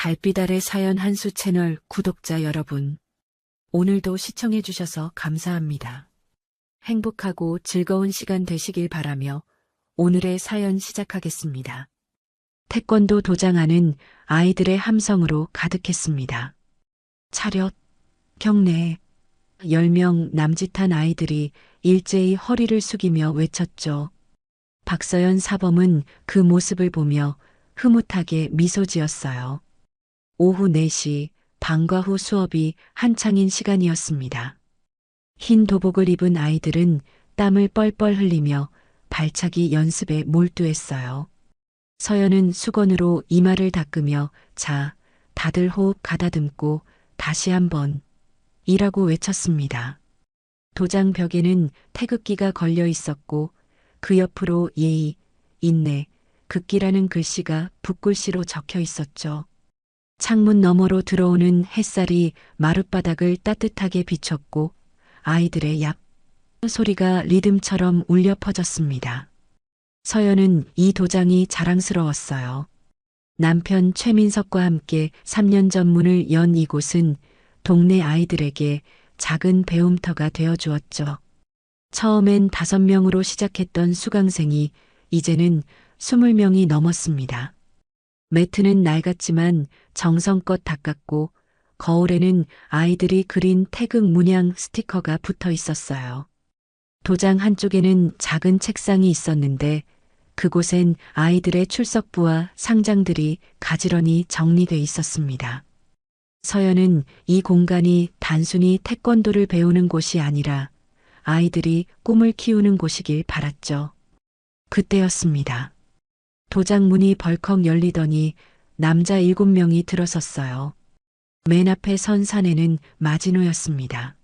달빛 아래 사연 한수 채널 구독자 여러분, 오늘도 시청해주셔서 감사합니다. 행복하고 즐거운 시간 되시길 바라며 오늘의 사연 시작하겠습니다. 태권도 도장하는 아이들의 함성으로 가득했습니다. 차렷, 경례, 10명 남짓한 아이들이 일제히 허리를 숙이며 외쳤죠. 박서연 사범은 그 모습을 보며 흐뭇하게 미소 지었어요. 오후 4시 방과 후 수업이 한창인 시간이었습니다. 흰 도복을 입은 아이들은 땀을 뻘뻘 흘리며 발차기 연습에 몰두했어요. 서연은 수건으로 이마를 닦으며 자, 다들 호흡 가다듬고 다시 한번 이라고 외쳤습니다. 도장 벽에는 태극기가 걸려 있었고 그 옆으로 예의, 인내, 극기라는 글씨가 붓글씨로 적혀 있었죠. 창문 너머로 들어오는 햇살이 마룻바닥을 따뜻하게 비췄고 아이들의 약 소리가 리듬처럼 울려 퍼졌습니다. 서연은 이 도장이 자랑스러웠어요. 남편 최민석과 함께 3년 전 문을 연 이곳은 동네 아이들에게 작은 배움터가 되어 주었죠. 처음엔 5명으로 시작했던 수강생이 이제는 20명이 넘었습니다. 매트는 낡았지만 정성껏 닦았고 거울에는 아이들이 그린 태극 문양 스티커가 붙어 있었어요. 도장 한쪽에는 작은 책상이 있었는데 그곳엔 아이들의 출석부와 상장들이 가지런히 정리돼 있었습니다. 서연은 이 공간이 단순히 태권도를 배우는 곳이 아니라 아이들이 꿈을 키우는 곳이길 바랐죠. 그때였습니다. 도장 문이 벌컥 열리더니 남자 7명이 들어섰어요. 맨 앞에 선 사내는 마지노였습니다.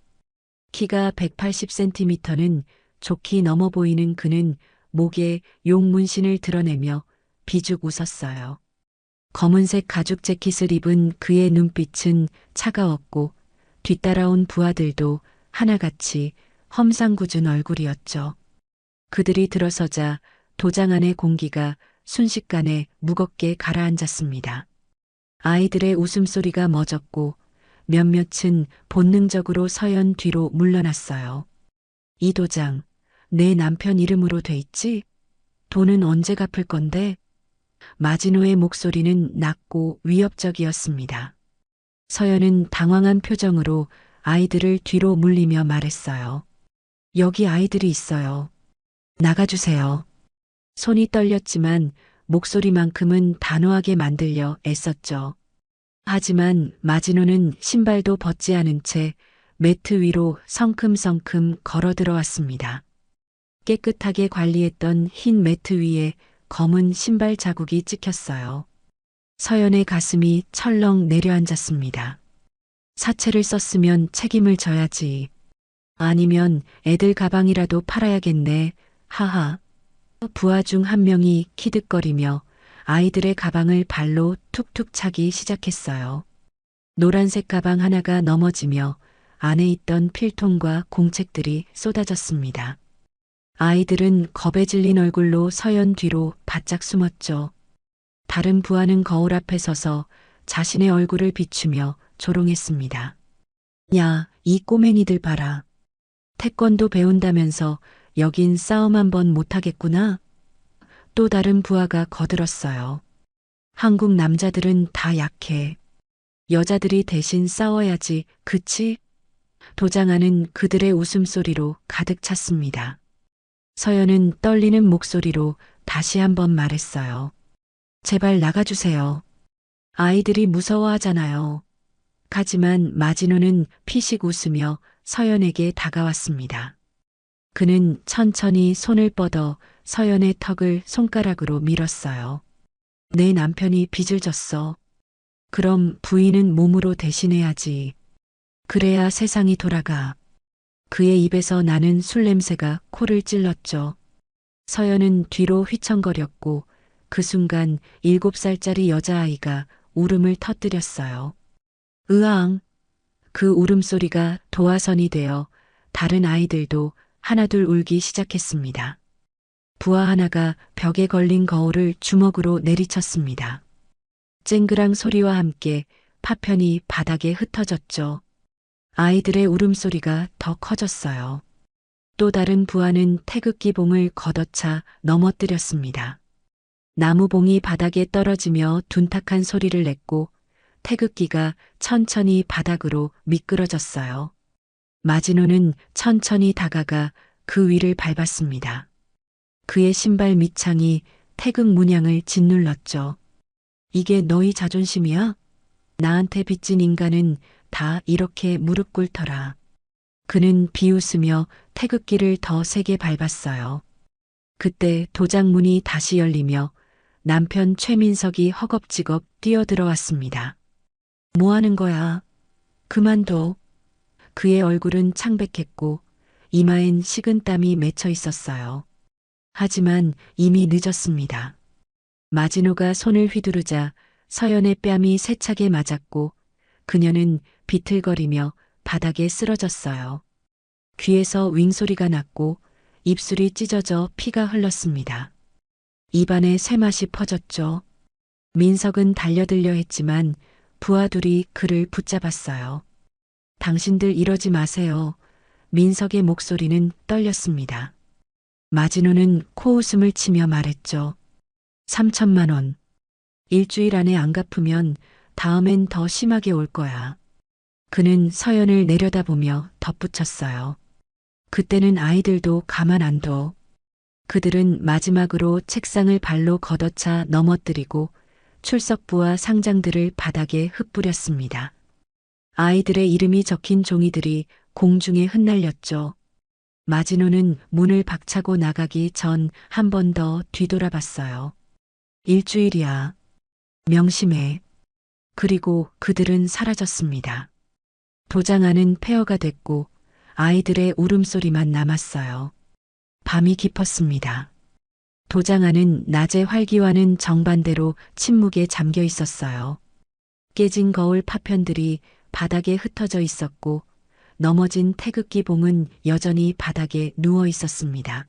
키가 180cm는 좋게 넘어 보이는 그는 목에 용 문신을 드러내며 비죽 웃었어요. 검은색 가죽 재킷을 입은 그의 눈빛은 차가웠고 뒤따라온 부하들도 하나같이 험상궂은 얼굴이었죠. 그들이 들어서자 도장 안의 공기가 순식간에 무겁게 가라앉았습니다. 아이들의 웃음소리가 멎었고 몇몇은 본능적으로 서연 뒤로 물러났어요. 이 도장, 내 남편 이름으로 돼 있지? 돈은 언제 갚을 건데? 마지노의 목소리는 낮고 위협적이었습니다. 서연은 당황한 표정으로 아이들을 뒤로 물리며 말했어요. 여기 아이들이 있어요. 나가주세요. 손이 떨렸지만 목소리만큼은 단호하게 만들려 애썼죠. 하지만 마지노는 신발도 벗지 않은 채 매트 위로 성큼성큼 걸어 들어왔습니다. 깨끗하게 관리했던 흰 매트 위에 검은 신발 자국이 찍혔어요. 서연의 가슴이 철렁 내려앉았습니다. 사채를 썼으면 책임을 져야지. 아니면 애들 가방이라도 팔아야겠네. 하하. 부하 중 한 명이 키득거리며 아이들의 가방을 발로 툭툭 차기 시작했어요. 노란색 가방 하나가 넘어지며 안에 있던 필통과 공책들이 쏟아졌습니다. 아이들은 겁에 질린 얼굴로 서연 뒤로 바짝 숨었죠. 다른 부하는 거울 앞에 서서 자신의 얼굴을 비추며 조롱했습니다. 야, 이 꼬맹이들 봐라. 태권도 배운다면서 여긴 싸움 한번 못하겠구나. 또 다른 부하가 거들었어요. 한국 남자들은 다 약해. 여자들이 대신 싸워야지, 그치? 도장 안은 그들의 웃음소리로 가득 찼습니다. 서연은 떨리는 목소리로 다시 한번 말했어요. 제발 나가주세요. 아이들이 무서워하잖아요. 하지만 마지노는 피식 웃으며 서연에게 다가왔습니다. 그는 천천히 손을 뻗어 서연의 턱을 손가락으로 밀었어요. 내 남편이 빚을 졌어. 그럼 부인은 몸으로 대신해야지. 그래야 세상이 돌아가. 그의 입에서 나는 술 냄새가 코를 찔렀죠. 서연은 뒤로 휘청거렸고 그 순간 7살짜리 여자아이가 울음을 터뜨렸어요. 으앙! 그 울음소리가 도화선이 되어 다른 아이들도 하나둘 울기 시작했습니다. 부하 하나가 벽에 걸린 거울을 주먹으로 내리쳤습니다. 쨍그랑 소리와 함께 파편이 바닥에 흩어졌죠. 아이들의 울음소리가 더 커졌어요. 또 다른 부하는 태극기 봉을 걷어차 넘어뜨렸습니다. 나무봉이 바닥에 떨어지며 둔탁한 소리를 냈고 태극기가 천천히 바닥으로 미끄러졌어요. 마지노는 천천히 다가가 그 위를 밟았습니다. 그의 신발 밑창이 태극 문양을 짓눌렀죠. 이게 너희 자존심이야? 나한테 빚진 인간은 다 이렇게 무릎 꿇더라. 그는 비웃으며 태극기를 더 세게 밟았어요. 그때 도장문이 다시 열리며 남편 최민석이 허겁지겁 뛰어들어왔습니다. 뭐 하는 거야? 그만둬. 그의 얼굴은 창백했고 이마엔 식은땀이 맺혀 있었어요. 하지만 이미 늦었습니다. 마지노가 손을 휘두르자 서연의 뺨이 세차게 맞았고 그녀는 비틀거리며 바닥에 쓰러졌어요. 귀에서 윙소리가 났고 입술이 찢어져 피가 흘렀습니다. 입안에 쇠맛이 퍼졌죠. 민석은 달려들려 했지만 부하들이 그를 붙잡았어요. 당신들 이러지 마세요. 민석의 목소리는 떨렸습니다. 마지노는 코웃음을 치며 말했죠. 3천만 원. 일주일 안에 안 갚으면 다음엔 더 심하게 올 거야. 그는 서연을 내려다보며 덧붙였어요. 그때는 아이들도 가만 안 둬. 그들은 마지막으로 책상을 발로 걷어차 넘어뜨리고 출석부와 상장들을 바닥에 흩뿌렸습니다. 아이들의 이름이 적힌 종이들이 공중에 흩날렸죠. 마지노는 문을 박차고 나가기 전 한 번 더 뒤돌아봤어요. 일주일이야. 명심해. 그리고 그들은 사라졌습니다. 도장 안은 폐허가 됐고 아이들의 울음소리만 남았어요. 밤이 깊었습니다. 도장 안은 낮의 활기와는 정반대로 침묵에 잠겨 있었어요. 깨진 거울 파편들이 바닥에 흩어져 있었고 넘어진 태극기 봉은 여전히 바닥에 누워 있었습니다.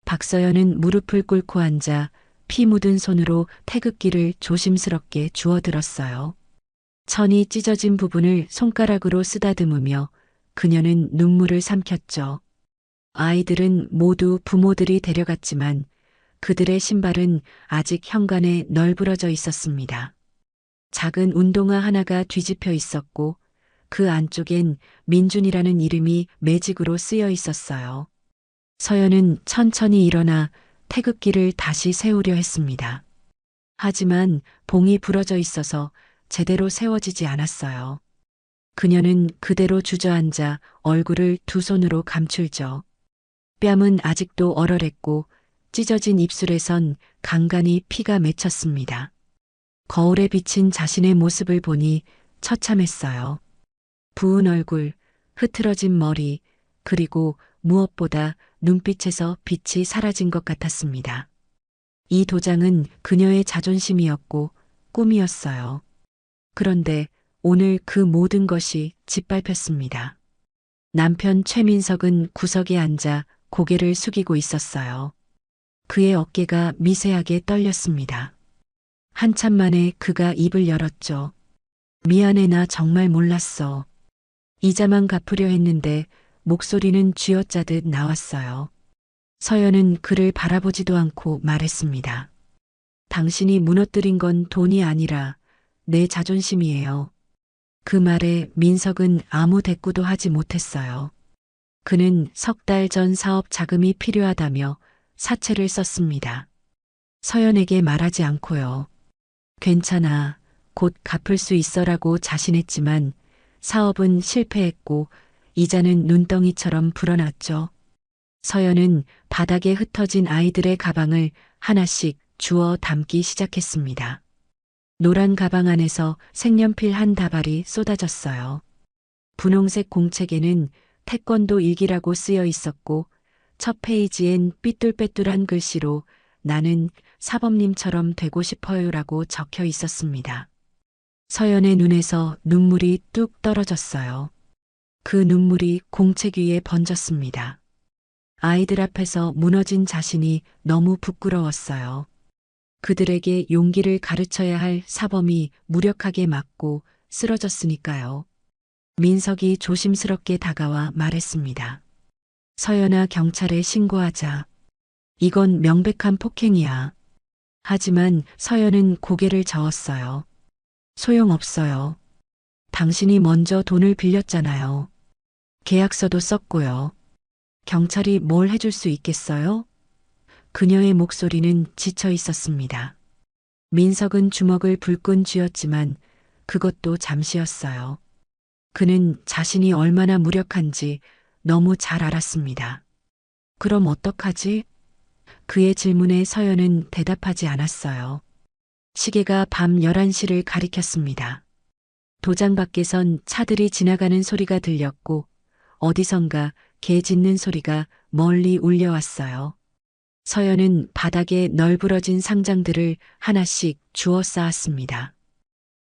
박서연은 무릎을 꿇고 앉아 피 묻은 손으로 태극기를 조심스럽게 주워들었어요. 천이 찢어진 부분을 손가락으로 쓰다듬으며 그녀는 눈물을 삼켰죠. 아이들은 모두 부모들이 데려갔지만 그들의 신발은 아직 현관에 널브러져 있었습니다. 작은 운동화 하나가 뒤집혀 있었고 그 안쪽엔 민준이라는 이름이 매직으로 쓰여 있었어요. 서연은 천천히 일어나 태극기를 다시 세우려 했습니다. 하지만 봉이 부러져 있어서 제대로 세워지지 않았어요. 그녀는 그대로 주저앉아 얼굴을 두 손으로 감출죠. 뺨은 아직도 얼얼했고 찢어진 입술에선 간간히 피가 맺혔습니다. 거울에 비친 자신의 모습을 보니 처참했어요. 부은 얼굴, 흐트러진 머리, 그리고 무엇보다 눈빛에서 빛이 사라진 것 같았습니다. 이 도장은 그녀의 자존심이었고 꿈이었어요. 그런데 오늘 그 모든 것이 짓밟혔습니다. 남편 최민석은 구석에 앉아 고개를 숙이고 있었어요. 그의 어깨가 미세하게 떨렸습니다. 한참 만에 그가 입을 열었죠. 미안해, 나 정말 몰랐어. 이자만 갚으려 했는데 목소리는 쥐어짜듯 나왔어요. 서연은 그를 바라보지도 않고 말했습니다. 당신이 무너뜨린 건 돈이 아니라 내 자존심이에요. 그 말에 민석은 아무 대꾸도 하지 못했어요. 그는 석 달 전 사업 자금이 필요하다며 사채를 썼습니다. 서연에게 말하지 않고요. 괜찮아, 곧 갚을 수 있어라고 자신했지만 사업은 실패했고 이자는 눈덩이처럼 불어났죠. 서연은 바닥에 흩어진 아이들의 가방을 하나씩 주워 담기 시작했습니다. 노란 가방 안에서 색연필 한 다발이 쏟아졌어요. 분홍색 공책에는 태권도 일기라고 쓰여 있었고 첫 페이지엔 삐뚤빼뚤한 글씨로 나는 사범님처럼 되고 싶어요라고 적혀 있었습니다. 서연의 눈에서 눈물이 뚝 떨어졌어요. 그 눈물이 공책 위에 번졌습니다. 아이들 앞에서 무너진 자신이 너무 부끄러웠어요. 그들에게 용기를 가르쳐야 할 사범이 무력하게 맞고 쓰러졌으니까요. 민석이 조심스럽게 다가와 말했습니다. 서연아, 경찰에 신고하자. 이건 명백한 폭행이야. 하지만 서연은 고개를 저었어요. 소용없어요. 당신이 먼저 돈을 빌렸잖아요. 계약서도 썼고요. 경찰이 뭘 해줄 수 있겠어요? 그녀의 목소리는 지쳐 있었습니다. 민석은 주먹을 불끈 쥐었지만 그것도 잠시였어요. 그는 자신이 얼마나 무력한지 너무 잘 알았습니다. 그럼 어떡하지? 그의 질문에 서연은 대답하지 않았어요. 시계가 밤 11시를 가리켰습니다. 도장 밖에선 차들이 지나가는 소리가 들렸고 어디선가 개 짖는 소리가 멀리 울려왔어요. 서연은 바닥에 널브러진 상장들을 하나씩 주워 쌓았습니다.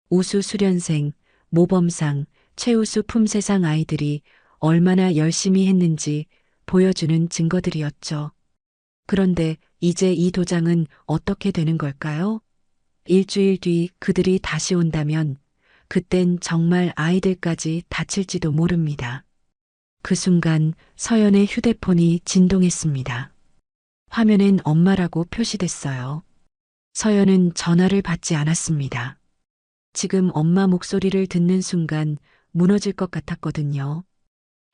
우수 수련생, 모범상, 최우수 품새상 아이들이 얼마나 열심히 했는지 보여주는 증거들이었죠. 그런데 이제 이 도장은 어떻게 되는 걸까요? 일주일 뒤 그들이 다시 온다면 그땐 정말 아이들까지 다칠지도 모릅니다. 그 순간 서연의 휴대폰이 진동했습니다. 화면엔 엄마라고 표시됐어요. 서연은 전화를 받지 않았습니다. 지금 엄마 목소리를 듣는 순간 무너질 것 같았거든요.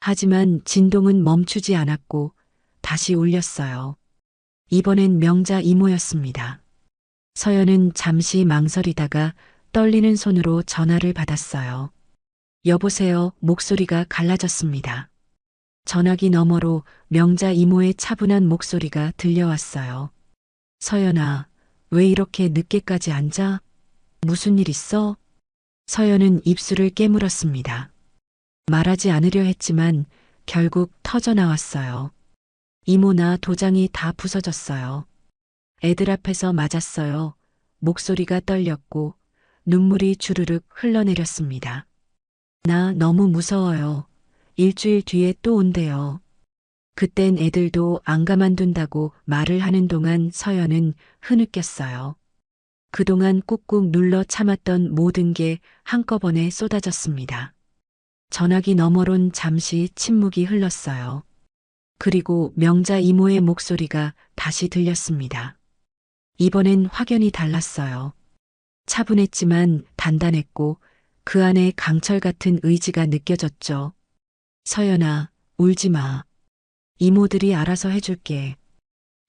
하지만 진동은 멈추지 않았고 다시 울렸어요. 이번엔 명자 이모였습니다. 서연은 잠시 망설이다가 떨리는 손으로 전화를 받았어요. 여보세요. 목소리가 갈라졌습니다. 전화기 너머로 명자 이모의 차분한 목소리가 들려왔어요. 서연아, 왜 이렇게 늦게까지 앉아? 무슨 일 있어? 서연은 입술을 깨물었습니다. 말하지 않으려 했지만 결국 터져 나왔어요. 이모, 나 도장이 다 부서졌어요. 애들 앞에서 맞았어요. 목소리가 떨렸고 눈물이 주르륵 흘러내렸습니다. 나 너무 무서워요. 일주일 뒤에 또 온대요. 그땐 애들도 안 가만둔다고 말을 하는 동안 서연은 흐느꼈어요. 그동안 꾹꾹 눌러 참았던 모든 게 한꺼번에 쏟아졌습니다. 전화기 너머론 잠시 침묵이 흘렀어요. 그리고 명자 이모의 목소리가 다시 들렸습니다. 이번엔 확연히 달랐어요. 차분했지만 단단했고 그 안에 강철 같은 의지가 느껴졌죠. 서연아, 울지 마. 이모들이 알아서 해줄게.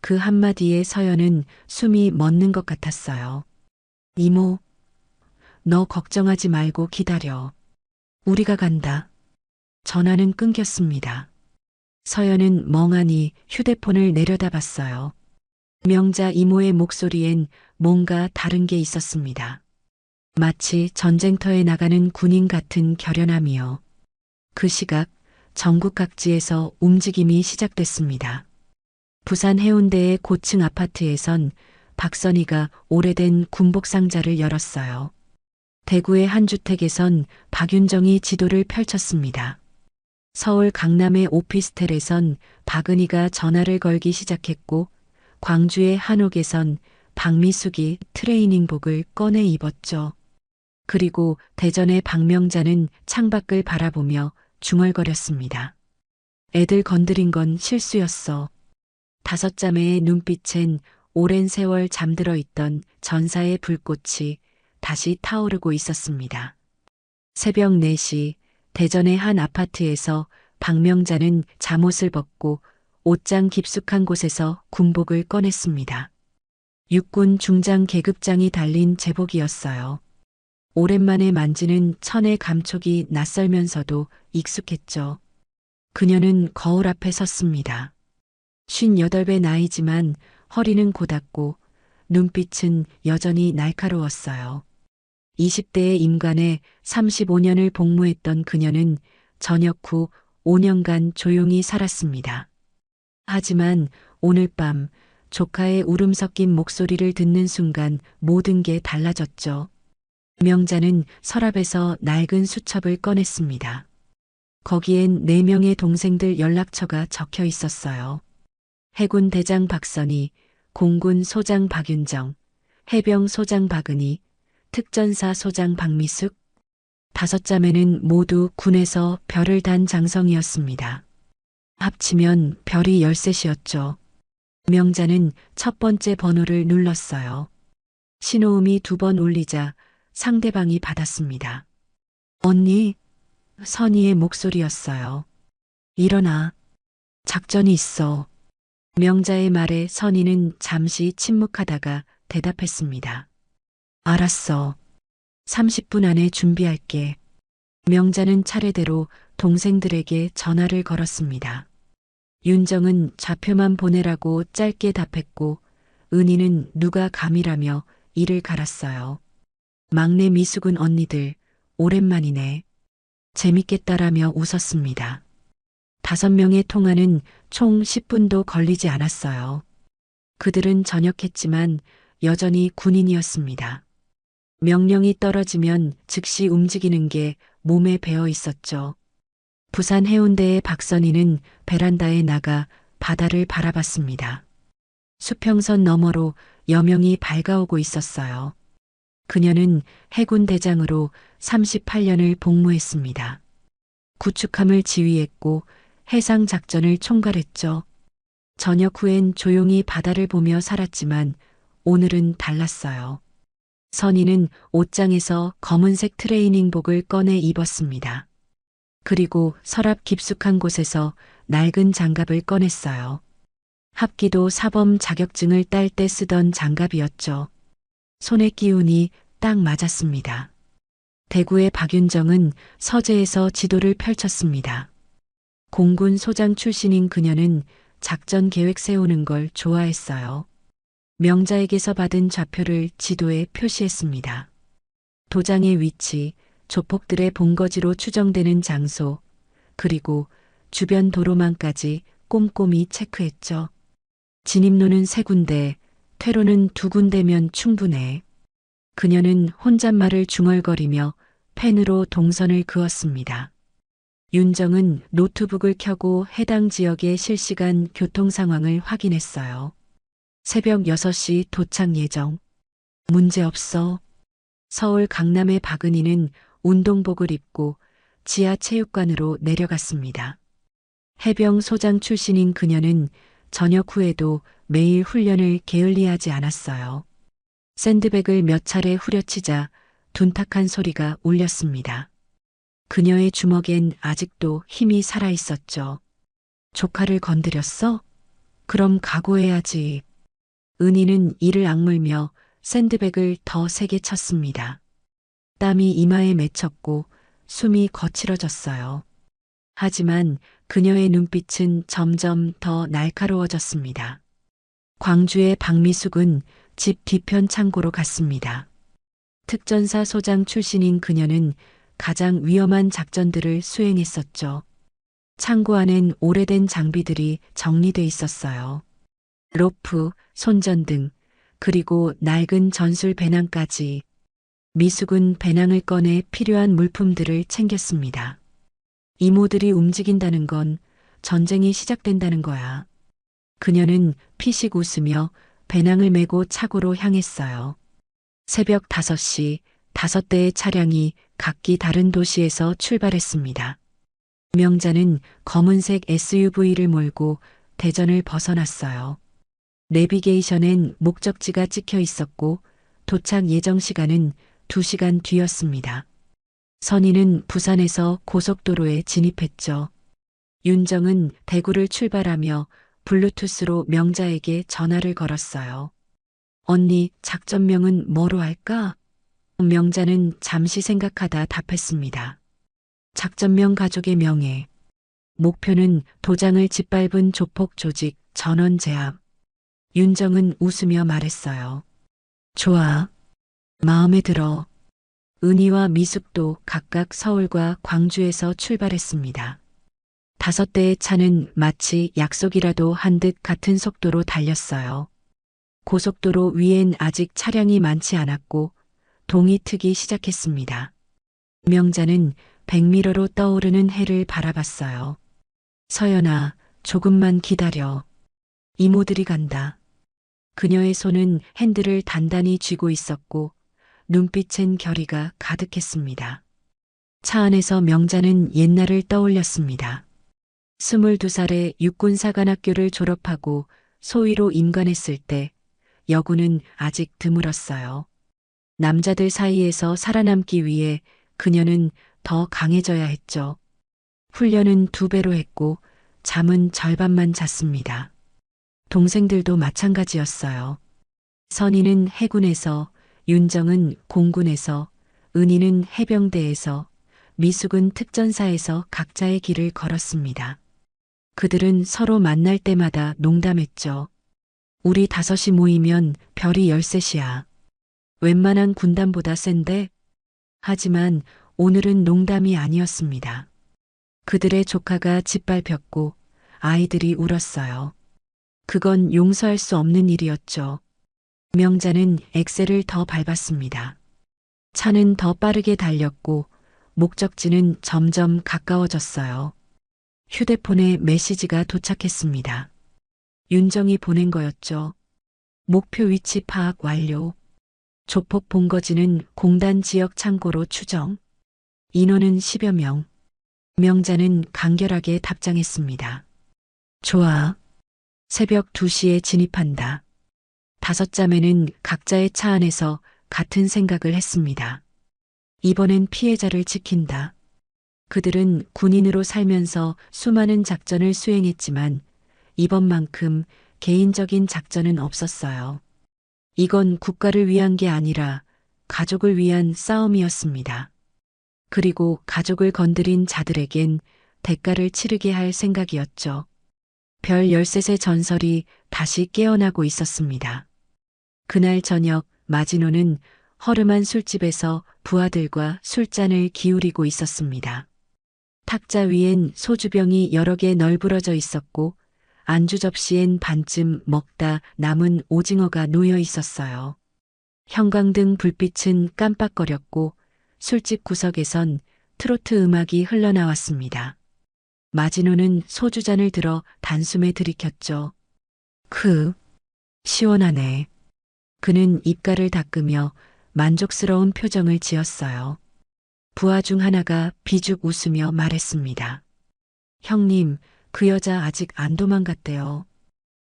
그 한마디에 서연은 숨이 멎는 것 같았어요. 이모, 너 걱정하지 말고 기다려. 우리가 간다. 전화는 끊겼습니다. 서연은 멍하니 휴대폰을 내려다봤어요. 명자 이모의 목소리엔 뭔가 다른 게 있었습니다. 마치 전쟁터에 나가는 군인 같은 결연함이요. 그 시각 전국 각지에서 움직임이 시작됐습니다. 부산 해운대의 고층 아파트에선 박선희가 오래된 군복 상자를 열었어요. 대구의 한 주택에선 박윤정이 지도를 펼쳤습니다. 서울 강남의 오피스텔에선 박은희가 전화를 걸기 시작했고 광주의 한옥에선 박미숙이 트레이닝복을 꺼내 입었죠. 그리고 대전의 박명자는 창밖을 바라보며 중얼거렸습니다. 애들 건드린 건 실수였어. 다섯 자매의 눈빛엔 오랜 세월 잠들어 있던 전사의 불꽃이 다시 타오르고 있었습니다. 새벽 4시 대전의 한 아파트에서 박명자는 잠옷을 벗고 옷장 깊숙한 곳에서 군복을 꺼냈습니다. 육군 중장 계급장이 달린 제복이었어요. 오랜만에 만지는 천의 감촉이 낯설면서도 익숙했죠. 그녀는 거울 앞에 섰습니다. 58배 나이지만 허리는 고닫고 눈빛은 여전히 날카로웠어요. 20대의 임관에 35년을 복무했던 그녀는 전역 후 5년간 조용히 살았습니다. 하지만 오늘 밤 조카의 울음 섞인 목소리를 듣는 순간 모든 게 달라졌죠. 명자는 서랍에서 낡은 수첩을 꺼냈습니다. 거기엔 4명의 동생들 연락처가 적혀 있었어요. 해군 대장 박선희, 공군 소장 박윤정, 해병 소장 박은희, 특전사 소장 박미숙, 5자매는 모두 군에서 별을 단 장성이었습니다. 합치면 별이 13이었죠. 명자는 첫 번째 번호를 눌렀어요. 신호음이 2번 울리자 상대방이 받았습니다. 언니, 선희의 목소리였어요. 일어나. 작전이 있어. 명자의 말에 선희는 잠시 침묵하다가 대답했습니다. 알았어. 30분 안에 준비할게. 명자는 차례대로 동생들에게 전화를 걸었습니다. 윤정은 좌표만 보내라고 짧게 답했고 은희는 누가 감이라며 이를 갈았어요. 막내 미숙은 언니들 오랜만이네. 재밌겠다라며 웃었습니다. 5명의 통화는 총 10분도 걸리지 않았어요. 그들은 전역했지만 여전히 군인이었습니다. 명령이 떨어지면 즉시 움직이는 게 몸에 배어 있었죠. 부산 해운대의 박선희는 베란다에 나가 바다를 바라봤습니다. 수평선 너머로 여명이 밝아오고 있었어요. 그녀는 해군 대장으로 38년을 복무했습니다. 구축함을 지휘했고 해상 작전을 총괄했죠. 저녁 후엔 조용히 바다를 보며 살았지만 오늘은 달랐어요. 선희는 옷장에서 검은색 트레이닝복을 꺼내 입었습니다. 그리고 서랍 깊숙한 곳에서 낡은 장갑을 꺼냈어요. 합기도 사범 자격증을 딸 때 쓰던 장갑이었죠. 손에 끼우니 딱 맞았습니다. 대구의 박윤정은 서재에서 지도를 펼쳤습니다. 공군 소장 출신인 그녀는 작전 계획 세우는 걸 좋아했어요. 명자에게서 받은 좌표를 지도에 표시했습니다. 도장의 위치, 조폭들의 본거지로 추정되는 장소, 그리고 주변 도로망까지 꼼꼼히 체크했죠. 진입로는 3군데, 퇴로는 2군데면 충분해. 그녀는 혼잣말을 중얼거리며 펜으로 동선을 그었습니다. 윤정은 노트북을 켜고 해당 지역의 실시간 교통 상황을 확인했어요. 새벽 6시 도착 예정. 문제없어. 서울 강남의 박은희는 운동복을 입고 지하 체육관으로 내려갔습니다. 해병 소장 출신인 그녀는 저녁 후에도 매일 훈련을 게을리하지 않았어요. 샌드백을 몇 차례 후려치자 둔탁한 소리가 울렸습니다. 그녀의 주먹엔 아직도 힘이 살아있었죠. 조카를 건드렸어? 그럼 각오해야지. 은희는 이를 악물며 샌드백을 더 세게 쳤습니다. 땀이 이마에 맺혔고 숨이 거칠어졌어요. 하지만 그녀의 눈빛은 점점 더 날카로워졌습니다. 광주의 박미숙은 집 뒤편 창고로 갔습니다. 특전사 소장 출신인 그녀는 가장 위험한 작전들을 수행했었죠. 창고 안엔 오래된 장비들이 정리돼 있었어요. 로프, 손전등, 그리고 낡은 전술 배낭까지. 미숙은 배낭을 꺼내 필요한 물품들을 챙겼습니다. 이모들이 움직인다는 건 전쟁이 시작된다는 거야. 그녀는 피식 웃으며 배낭을 메고 차고로 향했어요. 새벽 5시 5대의 차량이 각기 다른 도시에서 출발했습니다. 명자는 검은색 SUV를 몰고 대전을 벗어났어요. 내비게이션엔 목적지가 찍혀 있었고 도착 예정 시간은 2시간 뒤였습니다. 선희는 부산에서 고속도로에 진입했죠. 윤정은 대구를 출발하며 블루투스로 명자에게 전화를 걸었어요. 언니, 작전명은 뭐로 할까? 명자는 잠시 생각하다 답했습니다. 작전명 가족의 명예. 목표는 도장을 짓밟은 조폭 조직 전원 제압. 윤정은 웃으며 말했어요. 좋아. 마음에 들어. 은희와 미숙도 각각 서울과 광주에서 출발했습니다. 5대의 차는 마치 약속이라도 한 듯 같은 속도로 달렸어요. 고속도로 위엔 아직 차량이 많지 않았고 동이 트기 시작했습니다. 명자는 백미러로 떠오르는 해를 바라봤어요. 서연아, 조금만 기다려. 이모들이 간다. 그녀의 손은 핸들을 단단히 쥐고 있었고 눈빛엔 결의가 가득했습니다. 차 안에서 명자는 옛날을 떠올렸습니다. 22살에 육군사관학교를 졸업하고 소위로 임관했을 때 여군은 아직 드물었어요. 남자들 사이에서 살아남기 위해 그녀는 더 강해져야 했죠. 훈련은 2배로 했고 잠은 절반만 잤습니다. 동생들도 마찬가지였어요. 선희는 해군에서, 윤정은 공군에서, 은희는 해병대에서, 미숙은 특전사에서 각자의 길을 걸었습니다. 그들은 서로 만날 때마다 농담했죠. 우리 5이 모이면 별이 13이야. 웬만한 군단보다 센데? 하지만 오늘은 농담이 아니었습니다. 그들의 조카가 짓밟혔고 아이들이 울었어요. 그건 용서할 수 없는 일이었죠. 명자는 엑셀을 더 밟았습니다. 차는 더 빠르게 달렸고 목적지는 점점 가까워졌어요. 휴대폰에 메시지가 도착했습니다. 윤정이 보낸 거였죠. 목표 위치 파악 완료. 조폭 본거지는 공단 지역 창고로 추정. 인원은 10여 명. 명자는 간결하게 답장했습니다. 좋아. 새벽 2시에 진입한다. 5자매는 각자의 차 안에서 같은 생각을 했습니다. 이번엔 피해자를 지킨다. 그들은 군인으로 살면서 수많은 작전을 수행했지만 이번만큼 개인적인 작전은 없었어요. 이건 국가를 위한 게 아니라 가족을 위한 싸움이었습니다. 그리고 가족을 건드린 자들에겐 대가를 치르게 할 생각이었죠. 별 13의 전설이 다시 깨어나고 있었습니다. 그날 저녁 마지노는 허름한 술집에서 부하들과 술잔을 기울이고 있었습니다. 탁자 위엔 소주병이 여러 개 널브러져 있었고 안주 접시엔 반쯤 먹다 남은 오징어가 놓여 있었어요. 형광등 불빛은 깜빡거렸고 술집 구석에선 트로트 음악이 흘러나왔습니다. 마지노는 소주잔을 들어 단숨에 들이켰죠. 시원하네. 그는 입가를 닦으며 만족스러운 표정을 지었어요. 부하 중 하나가 비죽 웃으며 말했습니다. 형님, 그 여자 아직 안 도망갔대요.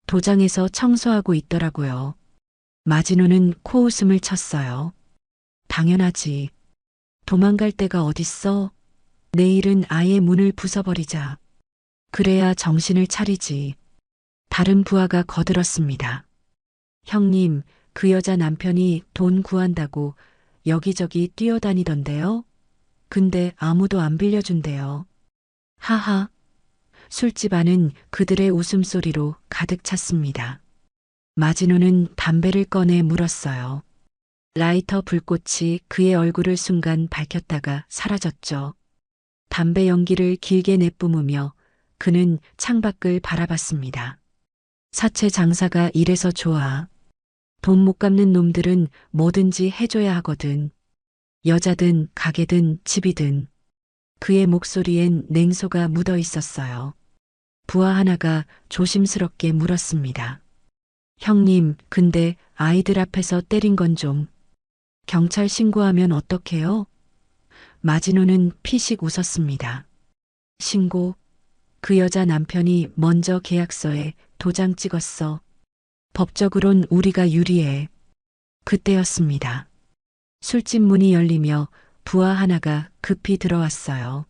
도장에서 청소하고 있더라고요. 마지노는 코웃음을 쳤어요. 당연하지. 도망갈 데가 어딨어? 내일은 아예 문을 부숴버리자. 그래야 정신을 차리지. 다른 부하가 거들었습니다. 형님, 그 여자 남편이 돈 구한다고 여기저기 뛰어다니던데요? 근데 아무도 안 빌려준대요. 하하. 술집 안은 그들의 웃음소리로 가득 찼습니다. 마지노는 담배를 꺼내 물었어요. 라이터 불꽃이 그의 얼굴을 순간 밝혔다가 사라졌죠. 담배 연기를 길게 내뿜으며 그는 창밖을 바라봤습니다. 사채 장사가 이래서 좋아. 돈 못 갚는 놈들은 뭐든지 해줘야 하거든. 여자든 가게든 집이든. 그의 목소리엔 냉소가 묻어 있었어요. 부하 하나가 조심스럽게 물었습니다. 형님, 근데 아이들 앞에서 때린 건 좀. 경찰 신고하면 어떡해요? 마지노는 피식 웃었습니다. 신고? 그 여자 남편이 먼저 계약서에 도장 찍었어. 법적으론 우리가 유리해. 그때였습니다. 술집 문이 열리며 부하 하나가 급히 들어왔어요.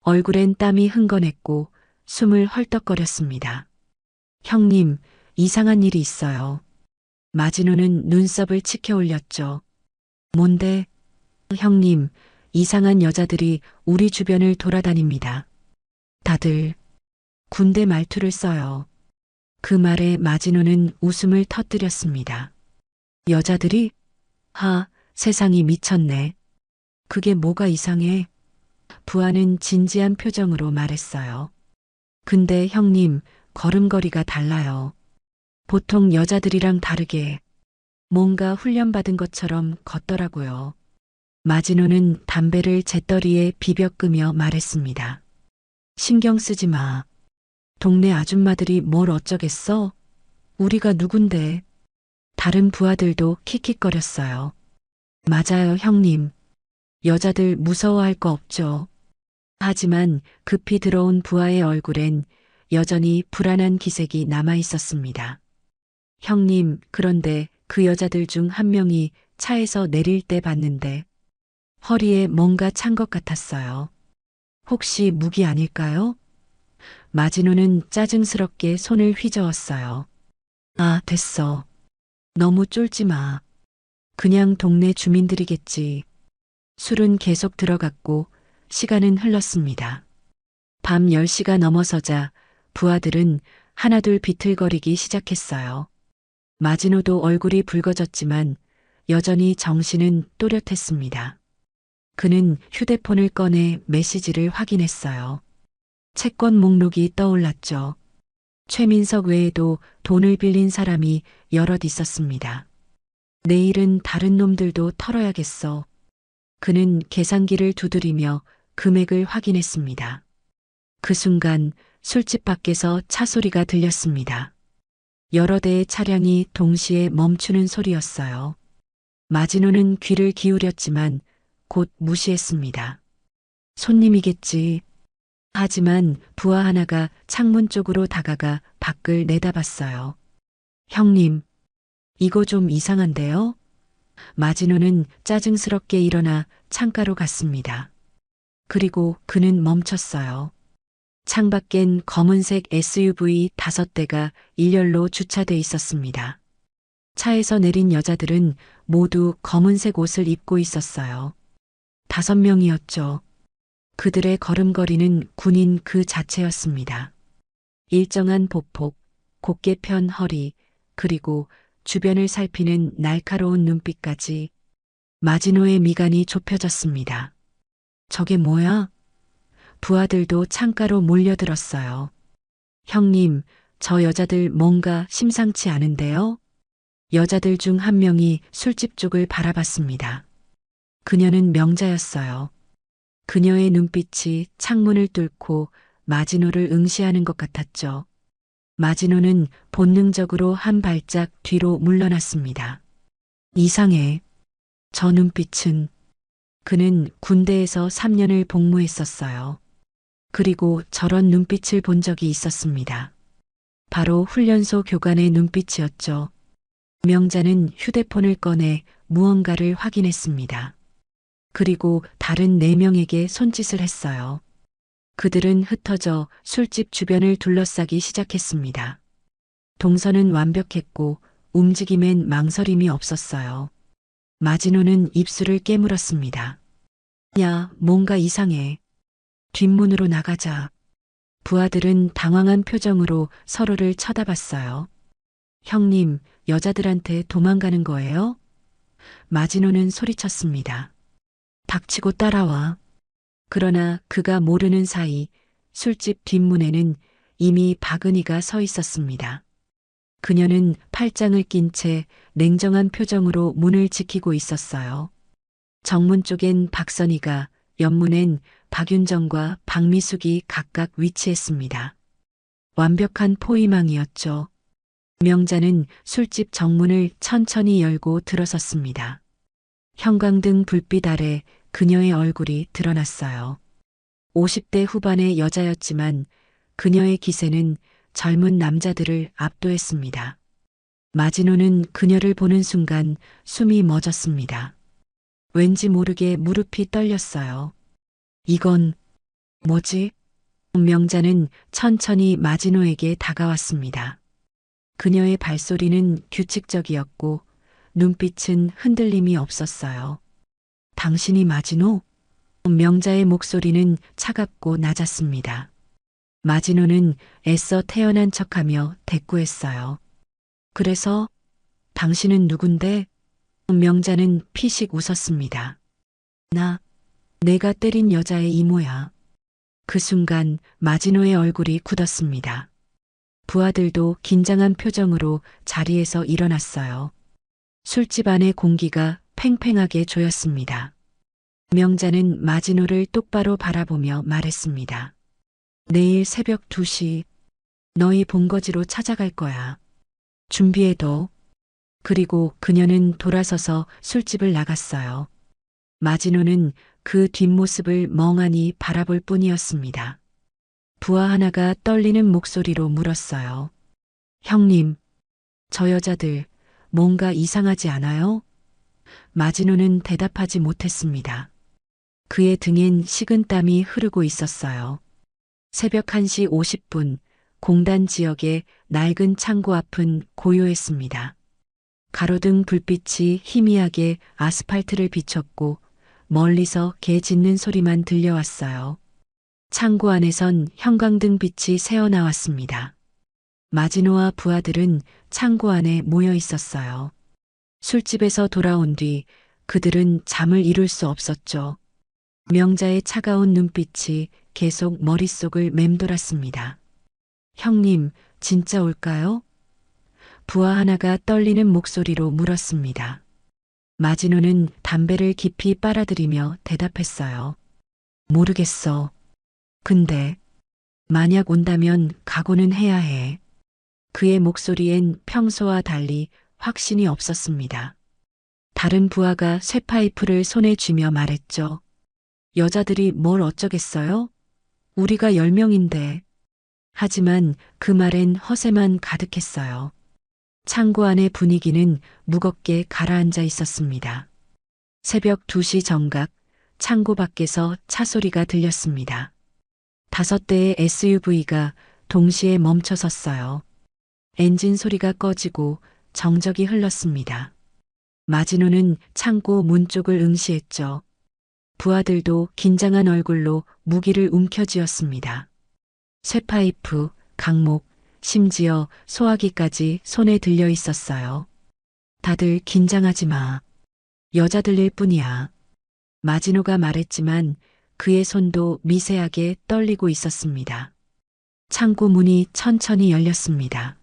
얼굴엔 땀이 흥건했고 숨을 헐떡거렸습니다. 형님, 이상한 일이 있어요. 마지노는 눈썹을 치켜 올렸죠. 뭔데? 형님, 이상한 여자들이 우리 주변을 돌아다닙니다. 다들 군대 말투를 써요. 그 말에 마지노는 웃음을 터뜨렸습니다. 여자들이? 세상이 미쳤네. 그게 뭐가 이상해? 부하는 진지한 표정으로 말했어요. 근데 형님, 걸음걸이가 달라요. 보통 여자들이랑 다르게 뭔가 훈련받은 것처럼 걷더라고요. 마지노는 담배를 재떨이에 비벼 끄며 말했습니다. 신경 쓰지 마. 동네 아줌마들이 뭘 어쩌겠어? 우리가 누군데? 다른 부하들도 킥킥거렸어요. 맞아요, 형님. 여자들 무서워할 거 없죠. 하지만 급히 들어온 부하의 얼굴엔 여전히 불안한 기색이 남아 있었습니다. 형님, 그런데 그 여자들 중 한 명이 차에서 내릴 때 봤는데 허리에 뭔가 찬 것 같았어요. 혹시 무기 아닐까요? 마진호는 짜증스럽게 손을 휘저었어요. 아, 됐어. 너무 쫄지 마. 그냥 동네 주민들이겠지. 술은 계속 들어갔고 시간은 흘렀습니다. 밤 10시가 넘어서자 부하들은 하나둘 비틀거리기 시작했어요. 마진호도 얼굴이 붉어졌지만 여전히 정신은 또렷했습니다. 그는 휴대폰을 꺼내 메시지를 확인했어요. 채권 목록이 떠올랐죠. 최민석 외에도 돈을 빌린 사람이 여럿 있었습니다. 내일은 다른 놈들도 털어야겠어. 그는 계산기를 두드리며 금액을 확인했습니다. 그 순간 술집 밖에서 차 소리가 들렸습니다. 여러 대의 차량이 동시에 멈추는 소리였어요. 마진호는 귀를 기울였지만 곧 무시했습니다. 손님이겠지. 하지만 부하 하나가 창문 쪽으로 다가가 밖을 내다봤어요. 형님, 이거 좀 이상한데요? 마진호는 짜증스럽게 일어나 창가로 갔습니다. 그리고 그는 멈췄어요. 창밖엔 검은색 SUV 5대가 일렬로 주차돼 있었습니다. 차에서 내린 여자들은 모두 검은색 옷을 입고 있었어요. 5명이었죠. 그들의 걸음걸이는 군인 그 자체였습니다. 일정한 보폭, 곧게 편 허리, 그리고 주변을 살피는 날카로운 눈빛까지 마진호의 미간이 좁혀졌습니다. 저게 뭐야? 부하들도 창가로 몰려들었어요. 형님, 저 여자들 뭔가 심상치 않은데요? 여자들 중 한 명이 술집 쪽을 바라봤습니다. 그녀는 명자였어요. 그녀의 눈빛이 창문을 뚫고 마진호를 응시하는 것 같았죠. 마진호는 본능적으로 한 발짝 뒤로 물러났습니다. 이상해. 저 눈빛은. 그는 군대에서 3년을 복무했었어요. 그리고 저런 눈빛을 본 적이 있었습니다. 바로 훈련소 교관의 눈빛이었죠. 명자는 휴대폰을 꺼내 무언가를 확인했습니다. 그리고 다른 4명에게 손짓을 했어요. 그들은 흩어져 술집 주변을 둘러싸기 시작했습니다. 동선은 완벽했고 움직임엔 망설임이 없었어요. 마진호는 입술을 깨물었습니다. 야, 뭔가 이상해. 뒷문으로 나가자. 부하들은 당황한 표정으로 서로를 쳐다봤어요. 형님, 여자들한테 도망가는 거예요? 마진호는 소리쳤습니다. 닥치고 따라와. 그러나 그가 모르는 사이 술집 뒷문에는 이미 박은희가 서 있었습니다. 그녀는 팔짱을 낀 채 냉정한 표정으로 문을 지키고 있었어요. 정문 쪽엔 박선희가, 옆문엔 박윤정과 박미숙이 각각 위치했습니다. 완벽한 포위망이었죠. 명자는 술집 정문을 천천히 열고 들어섰습니다. 형광등 불빛 아래 그녀의 얼굴이 드러났어요. 50대 후반의 여자였지만 그녀의 기세는 젊은 남자들을 압도했습니다. 마진호는 그녀를 보는 순간 숨이 멎었습니다. 왠지 모르게 무릎이 떨렸어요. 이건 뭐지? 명자는 천천히 마진호에게 다가왔습니다. 그녀의 발소리는 규칙적이었고 눈빛은 흔들림이 없었어요. 당신이 마진호? 명자의 목소리는 차갑고 낮았습니다. 마진호는 애써 태어난 척하며 대꾸했어요. 그래서 당신은 누군데? 명자는 피식 웃었습니다. 내가 때린 여자의 이모야. 그 순간 마진호의 얼굴이 굳었습니다. 부하들도 긴장한 표정으로 자리에서 일어났어요. 술집 안의 공기가 팽팽하게 조였습니다. 명자는 마진호를 똑바로 바라보며 말했습니다. 내일 새벽 2시 너희 본거지로 찾아갈 거야. 준비해둬. 그리고 그녀는 돌아서서 술집을 나갔어요. 마진호는 그 뒷모습을 멍하니 바라볼 뿐이었습니다. 부하 하나가 떨리는 목소리로 물었어요. 형님, 저 여자들 뭔가 이상하지 않아요? 마진호는 대답하지 못했습니다. 그의 등엔 식은땀이 흐르고 있었어요. 새벽 1시 50분, 공단 지역의 낡은 창고 앞은 고요했습니다. 가로등 불빛이 희미하게 아스팔트를 비췄고 멀리서 개 짖는 소리만 들려왔어요. 창고 안에선 형광등 빛이 새어나왔습니다. 마진호와 부하들은 창고 안에 모여 있었어요. 술집에서 돌아온 뒤 그들은 잠을 이룰 수 없었죠. 명자의 차가운 눈빛이 계속 머릿속을 맴돌았습니다. 형님, 진짜 올까요? 부하 하나가 떨리는 목소리로 물었습니다. 마진호는 담배를 깊이 빨아들이며 대답했어요. 모르겠어. 근데 만약 온다면 각오는 해야 해. 그의 목소리엔 평소와 달리 확신이 없었습니다. 다른 부하가 쇠파이프를 손에 쥐며 말했죠. 여자들이 뭘 어쩌겠어요? 우리가 10명인데. 하지만 그 말엔 허세만 가득했어요. 창고 안의 분위기는 무겁게 가라앉아 있었습니다. 새벽 2시 정각, 창고 밖에서 차 소리가 들렸습니다. 5대의 SUV가 동시에 멈춰 섰어요. 엔진 소리가 꺼지고 정적이 흘렀습니다. 마진호는 창고 문 쪽을 응시했죠. 부하들도 긴장한 얼굴로 무기를 움켜쥐었습니다. 쇠파이프, 강목, 심지어 소화기까지 손에 들려 있었어요. 다들 긴장하지 마. 여자들일 뿐이야. 마진호가 말했지만 그의 손도 미세하게 떨리고 있었습니다. 창고 문이 천천히 열렸습니다.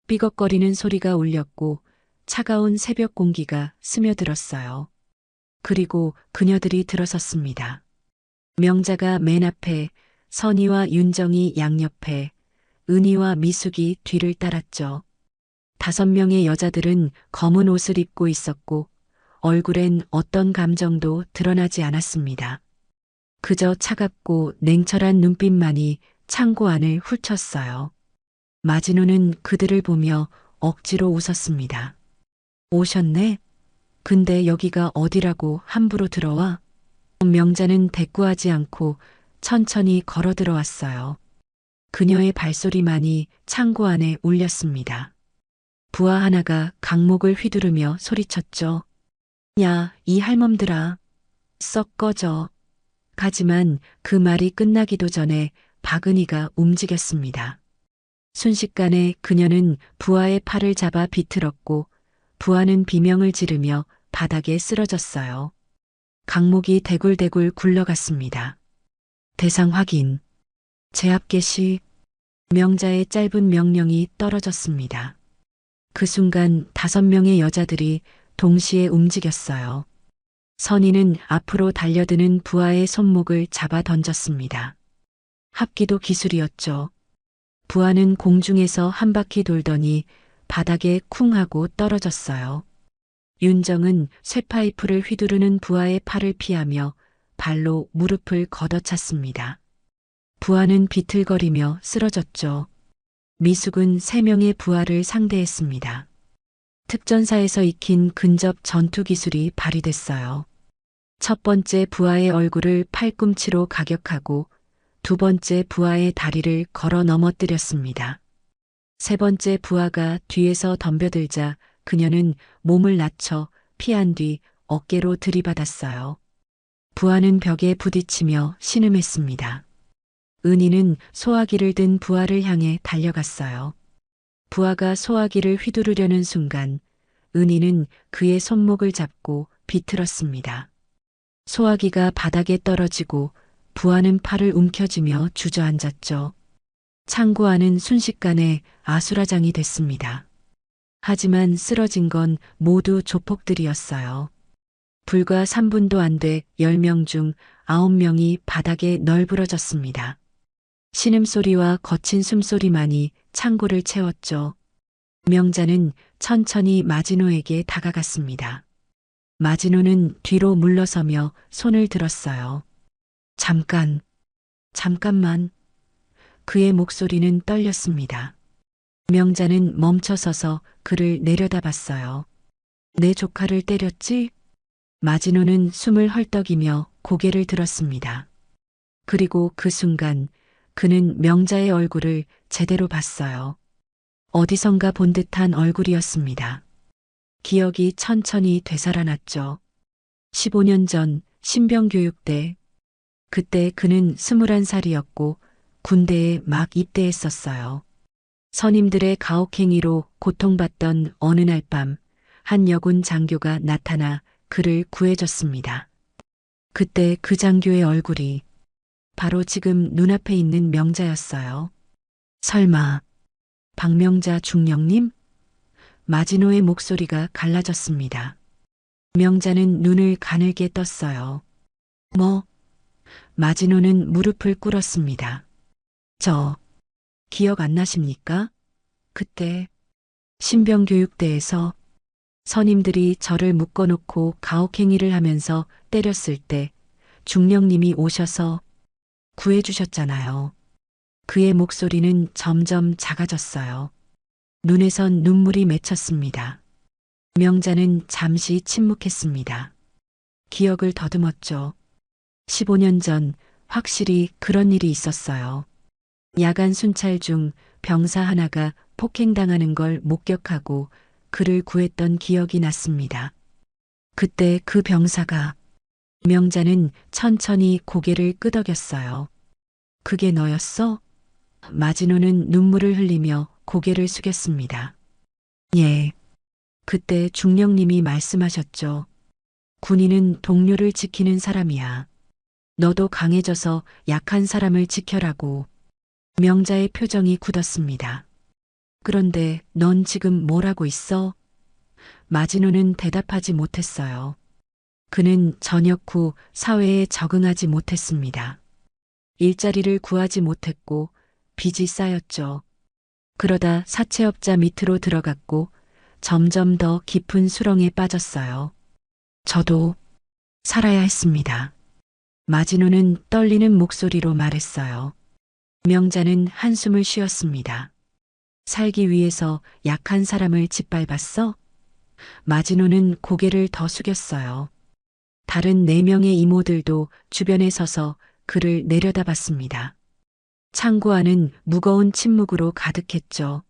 삐걱거리는 소리가 울렸고 차가운 새벽 공기가 스며들었어요. 그리고 그녀들이 들어섰습니다. 명자가 맨 앞에, 선희와 윤정이 양옆에, 은희와 미숙이 뒤를 따랐죠. 5명의 여자들은 검은 옷을 입고 있었고 얼굴엔 어떤 감정도 드러나지 않았습니다. 그저 차갑고 냉철한 눈빛만이 창고 안을 훑쳤어요. 마진호는 그들을 보며 억지로 웃었습니다. 오셨네? 근데 여기가 어디라고 함부로 들어와? 명자는 대꾸하지 않고 천천히 걸어 들어왔어요. 그녀의 발소리만이 창고 안에 울렸습니다. 부하 하나가 강목을 휘두르며 소리쳤죠. 야, 이 할멈들아. 썩 꺼져. 하지만 그 말이 끝나기도 전에 박은희가 움직였습니다. 순식간에 그녀는 부하의 팔을 잡아 비틀었고 부하는 비명을 지르며 바닥에 쓰러졌어요. 강목이 대굴대굴 굴러갔습니다. 대상 확인. 제압 개시. 명자의 짧은 명령이 떨어졌습니다. 그 순간 5명의 여자들이 동시에 움직였어요. 선희는 앞으로 달려드는 부하의 손목을 잡아 던졌습니다. 합기도 기술이었죠. 부하는 공중에서 한 바퀴 돌더니 바닥에 쿵 하고 떨어졌어요. 윤정은 쇠파이프를 휘두르는 부하의 팔을 피하며 발로 무릎을 걷어찼습니다. 부하는 비틀거리며 쓰러졌죠. 미숙은 3명의 부하를 상대했습니다. 특전사에서 익힌 근접 전투 기술이 발휘됐어요. 첫 번째 부하의 얼굴을 팔꿈치로 가격하고 2번째 부하의 다리를 걸어 넘어뜨렸습니다. 3번째 부하가 뒤에서 덤벼들자 그녀는 몸을 낮춰 피한 뒤 어깨로 들이받았어요. 부하는 벽에 부딪히며 신음했습니다. 은희는 소화기를 든 부하를 향해 달려갔어요. 부하가 소화기를 휘두르려는 순간 은희는 그의 손목을 잡고 비틀었습니다. 소화기가 바닥에 떨어지고 부하는 팔을 움켜쥐며 주저앉았죠. 창고 안은 순식간에 아수라장이 됐습니다. 하지만 쓰러진 건 모두 조폭들이었어요. 불과 3분도 안 돼 10명 중 9명이 바닥에 널브러졌습니다. 신음소리와 거친 숨소리만이 창고를 채웠죠. 명자는 천천히 마지노에게 다가갔습니다. 마지노는 뒤로 물러서며 손을 들었어요. 잠깐, 잠깐만. 그의 목소리는 떨렸습니다. 명자는 멈춰서서 그를 내려다봤어요. 내 조카를 때렸지? 마지노는 숨을 헐떡이며 고개를 들었습니다. 그리고 그 순간 그는 명자의 얼굴을 제대로 봤어요. 어디선가 본 듯한 얼굴이었습니다. 기억이 천천히 되살아났죠. 15년 전 신병교육대. 그때 그는 21살이었고 군대에 막 입대했었어요. 선임들의 가혹행위로 고통받던 어느 날 밤, 한 여군 장교가 나타나 그를 구해줬습니다. 그때 그 장교의 얼굴이 바로 지금 눈앞에 있는 명자였어요. 설마, 박명자 중령님? 마지노의 목소리가 갈라졌습니다. 명자는 눈을 가늘게 떴어요. 뭐? 마지노는 무릎을 꿇었습니다. 저, 기억 안 나십니까? 그때, 신병교육대에서 선임들이 저를 묶어놓고 가혹행위를 하면서 때렸을 때 중령님이 오셔서 구해주셨잖아요. 그의 목소리는 점점 작아졌어요. 눈에선 눈물이 맺혔습니다. 명자는 잠시 침묵했습니다. 기억을 더듬었죠. 15년 전 확실히 그런 일이 있었어요. 야간 순찰 중 병사 하나가 폭행당하는 걸 목격하고 그를 구했던 기억이 났습니다. 그때 그 병사가 명자는 천천히 고개를 끄덕였어요. 그게 너였어? 마지노는 눈물을 흘리며 고개를 숙였습니다. 예. 그때 중령님이 말씀하셨죠. 군인은 동료를 지키는 사람이야. 너도 강해져서 약한 사람을 지켜라고. 명자의 표정이 굳었습니다. 그런데 넌 지금 뭘 하고 있어? 마지노는 대답하지 못했어요. 그는 전역 후 사회에 적응하지 못했습니다. 일자리를 구하지 못했고 빚이 쌓였죠. 그러다 사채업자 밑으로 들어갔고 점점 더 깊은 수렁에 빠졌어요. 저도 살아야 했습니다. 마지노는 떨리는 목소리로 말했어요. 명자는 한숨을 쉬었습니다. 살기 위해서 약한 사람을 짓밟았어? 마지노는 고개를 더 숙였어요. 다른 4명의 이모들도 주변에 서서 그를 내려다봤습니다. 창고 안은 무거운 침묵으로 가득했죠.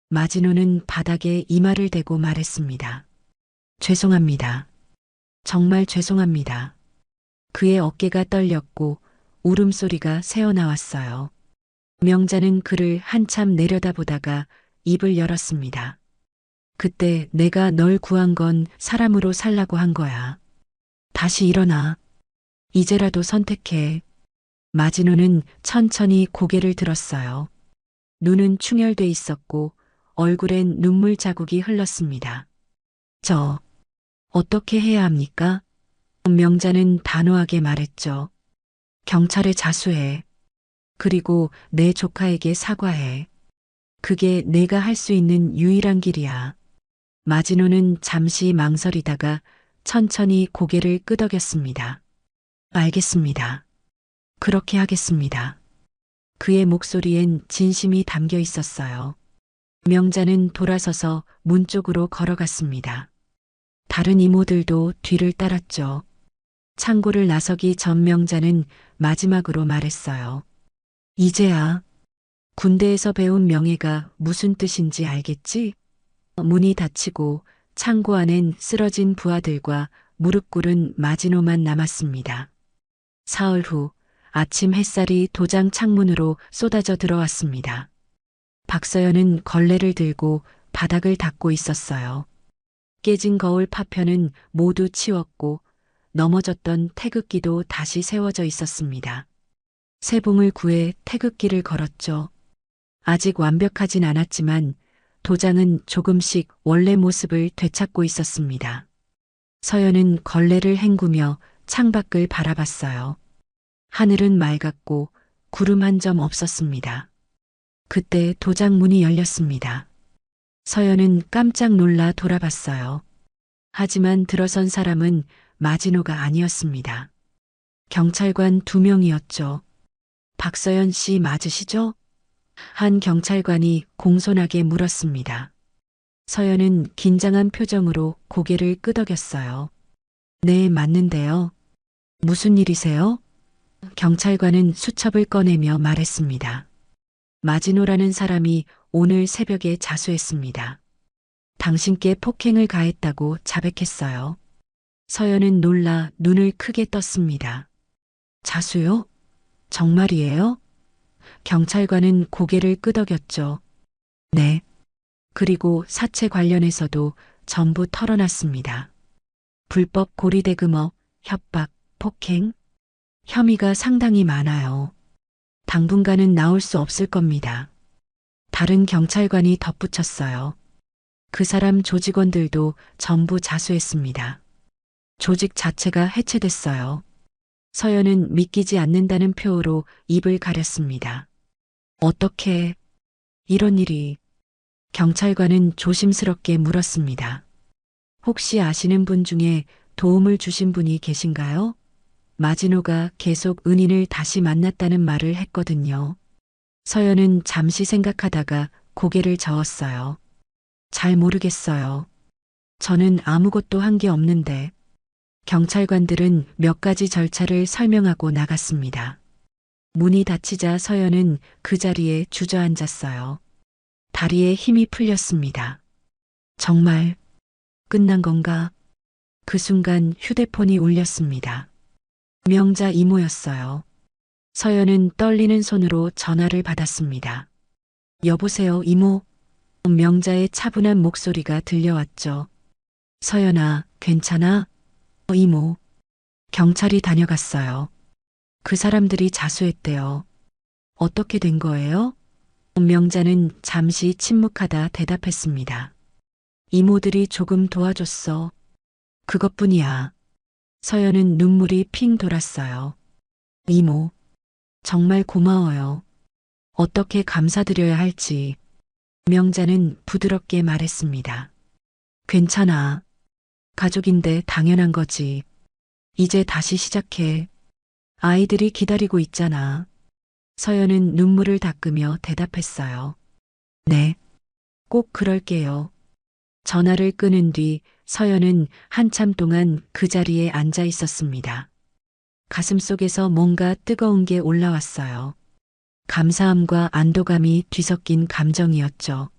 마지노는 바닥에 이마를 대고 말했습니다. 죄송합니다. 정말 죄송합니다. 그의 어깨가 떨렸고 울음소리가 새어나왔어요. 명자는 그를 한참 내려다보다가 입을 열었습니다. 그때 내가 널 구한 건 사람으로 살라고 한 거야. 다시 일어나. 이제라도 선택해. 마지노는 천천히 고개를 들었어요. 눈은 충혈돼 있었고 얼굴엔 눈물 자국이 흘렀습니다. 저, 어떻게 해야 합니까? 명자는 단호하게 말했죠. 경찰에 자수해. 그리고 내 조카에게 사과해. 그게 내가 할 수 있는 유일한 길이야. 마지노는 잠시 망설이다가 천천히 고개를 끄덕였습니다. 알겠습니다. 그렇게 하겠습니다. 그의 목소리엔 진심이 담겨 있었어요. 명자는 돌아서서 문 쪽으로 걸어갔습니다. 다른 이모들도 뒤를 따랐죠. 창고를 나서기 전 명자는 마지막으로 말했어요. 이제야 군대에서 배운 명예가 무슨 뜻인지 알겠지? 문이 닫히고 창고 안엔 쓰러진 부하들과 무릎 꿇은 마지노만 남았습니다. 사흘 후 아침 햇살이 도장 창문으로 쏟아져 들어왔습니다. 박서연은 걸레를 들고 바닥을 닦고 있었어요. 깨진 거울 파편은 모두 치웠고 넘어졌던 태극기도 다시 세워져 있었습니다. 세봉을 구해 태극기를 걸었죠. 아직 완벽하진 않았지만 도장은 조금씩 원래 모습을 되찾고 있었습니다. 서연은 걸레를 헹구며 창밖을 바라봤어요. 하늘은 맑았고 구름 한 점 없었습니다. 그때 도장 문이 열렸습니다. 서연은 깜짝 놀라 돌아봤어요. 하지만 들어선 사람은 마지노가 아니었습니다. 경찰관 2명이었죠. 박서연 씨 맞으시죠? 한 경찰관이 공손하게 물었습니다. 서연은 긴장한 표정으로 고개를 끄덕였어요. 네, 맞는데요. 무슨 일이세요? 경찰관은 수첩을 꺼내며 말했습니다. 마지노라는 사람이 오늘 새벽에 자수했습니다. 당신께 폭행을 가했다고 자백했어요. 서연은 놀라 눈을 크게 떴습니다. 자수요? 정말이에요? 경찰관은 고개를 끄덕였죠. 네. 그리고 사체 관련해서도 전부 털어놨습니다. 불법 고리대금업, 협박, 폭행, 혐의가 상당히 많아요. 당분간은 나올 수 없을 겁니다. 다른 경찰관이 덧붙였어요. 그 사람 조직원들도 전부 자수했습니다. 조직 자체가 해체됐어요. 서연은 믿기지 않는다는 표로 입을 가렸습니다. 어떻게 이런 일이? 경찰관은 조심스럽게 물었습니다. 혹시 아시는 분 중에 도움을 주신 분이 계신가요? 마지노가 계속 은인을 다시 만났다는 말을 했거든요. 서연은 잠시 생각하다가 고개를 저었어요. 잘 모르겠어요. 저는 아무것도 한 게 없는데. 경찰관들은 몇 가지 절차를 설명하고 나갔습니다. 문이 닫히자 서연은 그 자리에 주저앉았어요. 다리에 힘이 풀렸습니다. 정말 끝난 건가? 그 순간 휴대폰이 울렸습니다. 명자 이모였어요. 서연은 떨리는 손으로 전화를 받았습니다. 여보세요, 이모. 명자의 차분한 목소리가 들려왔죠. 서연아, 괜찮아? 이모. 경찰이 다녀갔어요. 그 사람들이 자수했대요. 어떻게 된 거예요? 명자는 잠시 침묵하다 대답했습니다. 이모들이 조금 도와줬어. 그것뿐이야. 서연은 눈물이 핑 돌았어요. 이모, 정말 고마워요. 어떻게 감사드려야 할지. 명자는 부드럽게 말했습니다. 괜찮아. 가족인데 당연한 거지. 이제 다시 시작해. 아이들이 기다리고 있잖아. 서연은 눈물을 닦으며 대답했어요. 네, 꼭 그럴게요. 전화를 끊은 뒤 서연은 한참 동안 그 자리에 앉아 있었습니다. 가슴속에서 뭔가 뜨거운 게 올라왔어요. 감사함과 안도감이 뒤섞인 감정이었죠.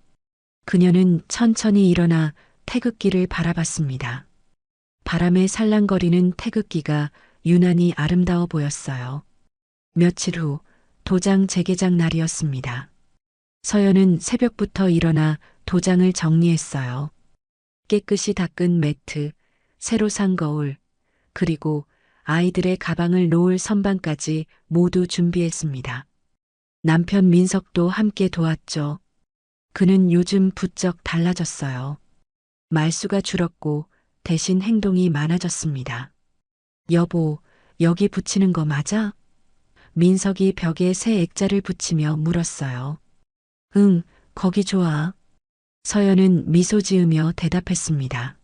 그녀는 천천히 일어나 태극기를 바라봤습니다. 바람에 살랑거리는 태극기가 유난히 아름다워 보였어요. 며칠 후 도장 재개장 날이었습니다. 서연은 새벽부터 일어나 도장을 정리했어요. 깨끗이 닦은 매트, 새로 산 거울, 그리고 아이들의 가방을 놓을 선반까지 모두 준비했습니다. 남편 민석도 함께 도왔죠. 그는 요즘 부쩍 달라졌어요. 말수가 줄었고 대신 행동이 많아졌습니다. 여보, 여기 붙이는 거 맞아? 민석이 벽에 새 액자를 붙이며 물었어요. 응, 거기 좋아. 서연은 미소 지으며 대답했습니다.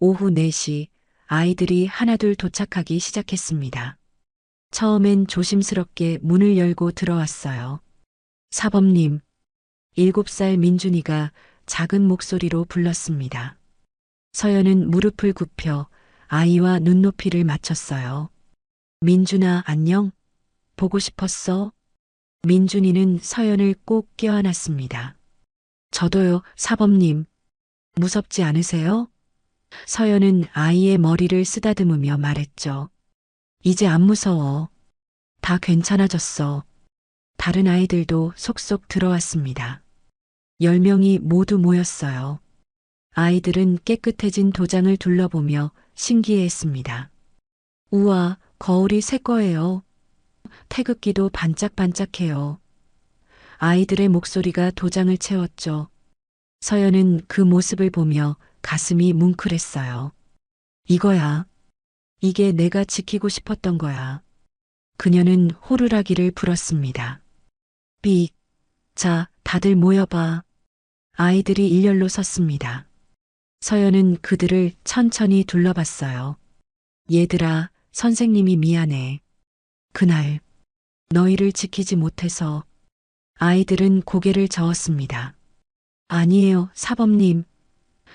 오후 4시 아이들이 하나둘 도착하기 시작했습니다. 처음엔 조심스럽게 문을 열고 들어왔어요. 사범님, 7살 민준이가 작은 목소리로 불렀습니다. 서연은 무릎을 굽혀 아이와 눈높이를 맞췄어요. 민준아, 안녕? 보고 싶었어? 민준이는 서연을 꼭 껴안았습니다. 저도요, 사범님. 무섭지 않으세요? 서연은 아이의 머리를 쓰다듬으며 말했죠. 이제 안 무서워. 다 괜찮아졌어. 다른 아이들도 속속 들어왔습니다. 10명이 모두 모였어요. 아이들은 깨끗해진 도장을 둘러보며 신기해했습니다. 우와, 거울이 새 거예요. 태극기도 반짝반짝해요. 아이들의 목소리가 도장을 채웠죠. 서연은 그 모습을 보며 가슴이 뭉클했어요. 이거야. 이게 내가 지키고 싶었던 거야. 그녀는 호루라기를 불었습니다. 삑. 자, 다들 모여봐. 아이들이 일렬로 섰습니다. 서연은 그들을 천천히 둘러봤어요. 얘들아, 선생님이 미안해. 그날 너희를 지키지 못해서. 아이들은 고개를 저었습니다. 아니에요, 사범님.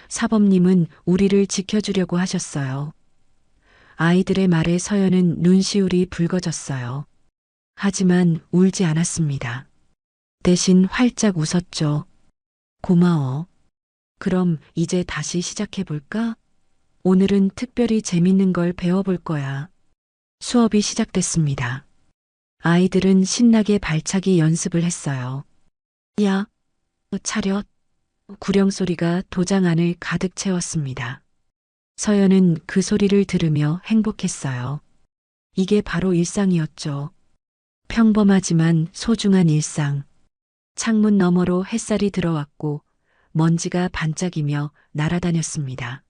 사범님은 우리를 지켜주려고 하셨어요. 아이들의 말에 서연은 눈시울이 붉어졌어요. 하지만 울지 않았습니다. 대신 활짝 웃었죠. 고마워. 그럼 이제 다시 시작해볼까? 오늘은 특별히 재밌는 걸 배워볼 거야. 수업이 시작됐습니다. 아이들은 신나게 발차기 연습을 했어요. 야, 차렷. 구령 소리가 도장 안을 가득 채웠습니다. 서연은 그 소리를 들으며 행복했어요. 이게 바로 일상이었죠. 평범하지만 소중한 일상. 창문 너머로 햇살이 들어왔고 먼지가 반짝이며 날아다녔습니다.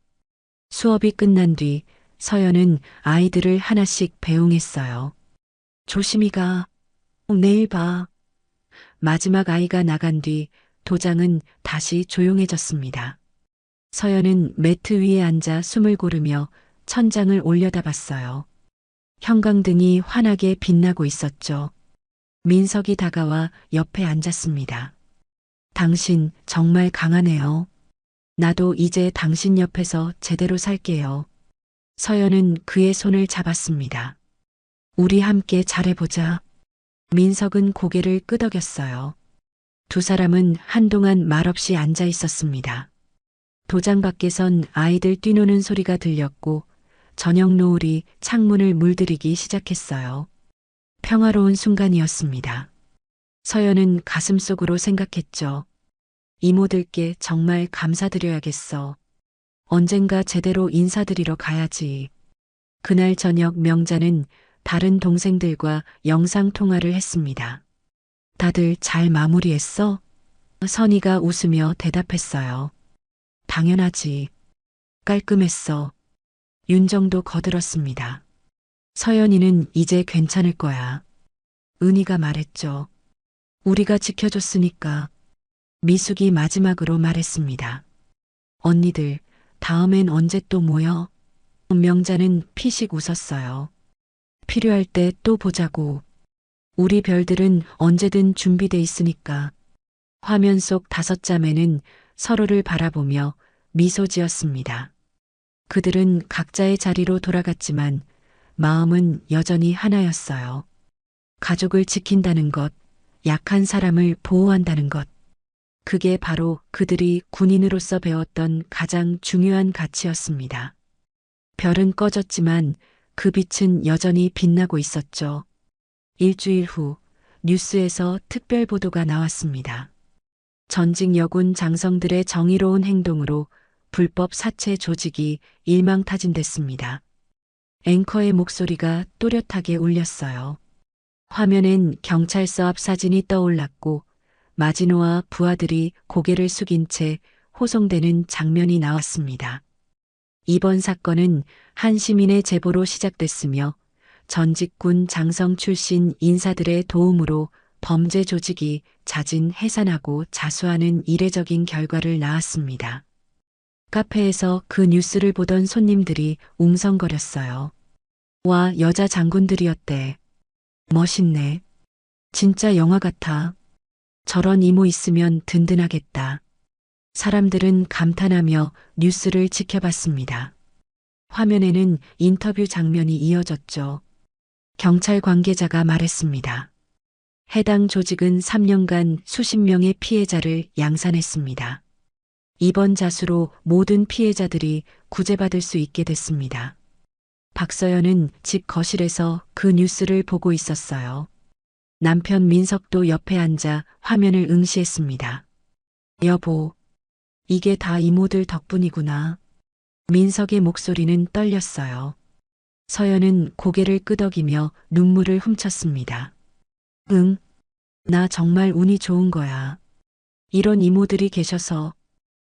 수업이 끝난 뒤 서연은 아이들을 하나씩 배웅했어요. 조심히 가. 내일 봐. 마지막 아이가 나간 뒤 도장은 다시 조용해졌습니다. 서연은 매트 위에 앉아 숨을 고르며 천장을 올려다봤어요. 형광등이 환하게 빛나고 있었죠. 민석이 다가와 옆에 앉았습니다. 당신 정말 강하네요. 나도 이제 당신 옆에서 제대로 살게요. 서연은 그의 손을 잡았습니다. 우리 함께 잘해보자. 민석은 고개를 끄덕였어요. 두 사람은 한동안 말없이 앉아 있었습니다. 도장 밖에선 아이들 뛰노는 소리가 들렸고 저녁 노을이 창문을 물들이기 시작했어요. 평화로운 순간이었습니다. 서연은 가슴속으로 생각했죠. 이모들께 정말 감사드려야겠어. 언젠가 제대로 인사드리러 가야지. 그날 저녁 명자는 다른 동생들과 영상통화를 했습니다. 다들 잘 마무리했어? 선이가 웃으며 대답했어요. 당연하지. 깔끔했어. 윤정도 거들었습니다. 서연이는 이제 괜찮을 거야. 은희가 말했죠. 우리가 지켜줬으니까. 미숙이 마지막으로 말했습니다. 언니들, 다음엔 언제 또 모여? 명자는 피식 웃었어요. 필요할 때 또 보자고. 우리 별들은 언제든 준비돼 있으니까. 화면 속 다섯 자매는 서로를 바라보며 미소 지었습니다. 그들은 각자의 자리로 돌아갔지만 마음은 여전히 하나였어요. 가족을 지킨다는 것, 약한 사람을 보호한다는 것. 그게 바로 그들이 군인으로서 배웠던 가장 중요한 가치였습니다. 별은 꺼졌지만 그 빛은 여전히 빛나고 있었죠. 일주일 후 뉴스에서 특별 보도가 나왔습니다. 전직 여군 장성들의 정의로운 행동으로 불법 사채 조직이 일망타진됐습니다. 앵커의 목소리가 또렷하게 울렸어요. 화면엔 경찰서 앞 사진이 떠올랐고 마지노와 부하들이 고개를 숙인 채 호송되는 장면이 나왔습니다. 이번 사건은 한 시민의 제보로 시작됐으며 전직 군 장성 출신 인사들의 도움으로 범죄 조직이 자진 해산하고 자수하는 이례적인 결과를 낳았습니다. 카페에서 그 뉴스를 보던 손님들이 웅성거렸어요. 와, 여자 장군들이었대. 멋있네. 진짜 영화 같아. 저런 이모 있으면 든든하겠다. 사람들은 감탄하며 뉴스를 지켜봤습니다. 화면에는 인터뷰 장면이 이어졌죠. 경찰 관계자가 말했습니다. 해당 조직은 3년간 수십 명의 피해자를 양산했습니다. 이번 자수로 모든 피해자들이 구제받을 수 있게 됐습니다. 박서연은 집 거실에서 그 뉴스를 보고 있었어요. 남편 민석도 옆에 앉아 화면을 응시했습니다. 여보, 이게 다 이모들 덕분이구나. 민석의 목소리는 떨렸어요. 서연은 고개를 끄덕이며 눈물을 훔쳤습니다. 응, 나 정말 운이 좋은 거야. 이런 이모들이 계셔서.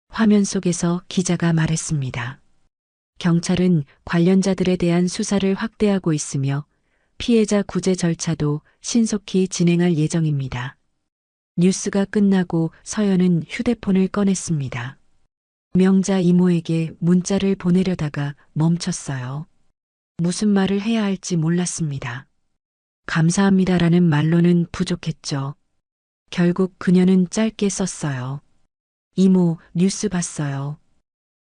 화면 속에서 기자가 말했습니다. 경찰은 관련자들에 대한 수사를 확대하고 있으며 피해자 구제 절차도 신속히 진행할 예정입니다. 뉴스가 끝나고 서연은 휴대폰을 꺼냈습니다. 명자 이모에게 문자를 보내려다가 멈췄어요. 무슨 말을 해야 할지 몰랐습니다. 감사합니다라는 말로는 부족했죠. 결국 그녀는 짧게 썼어요. 이모, 뉴스 봤어요.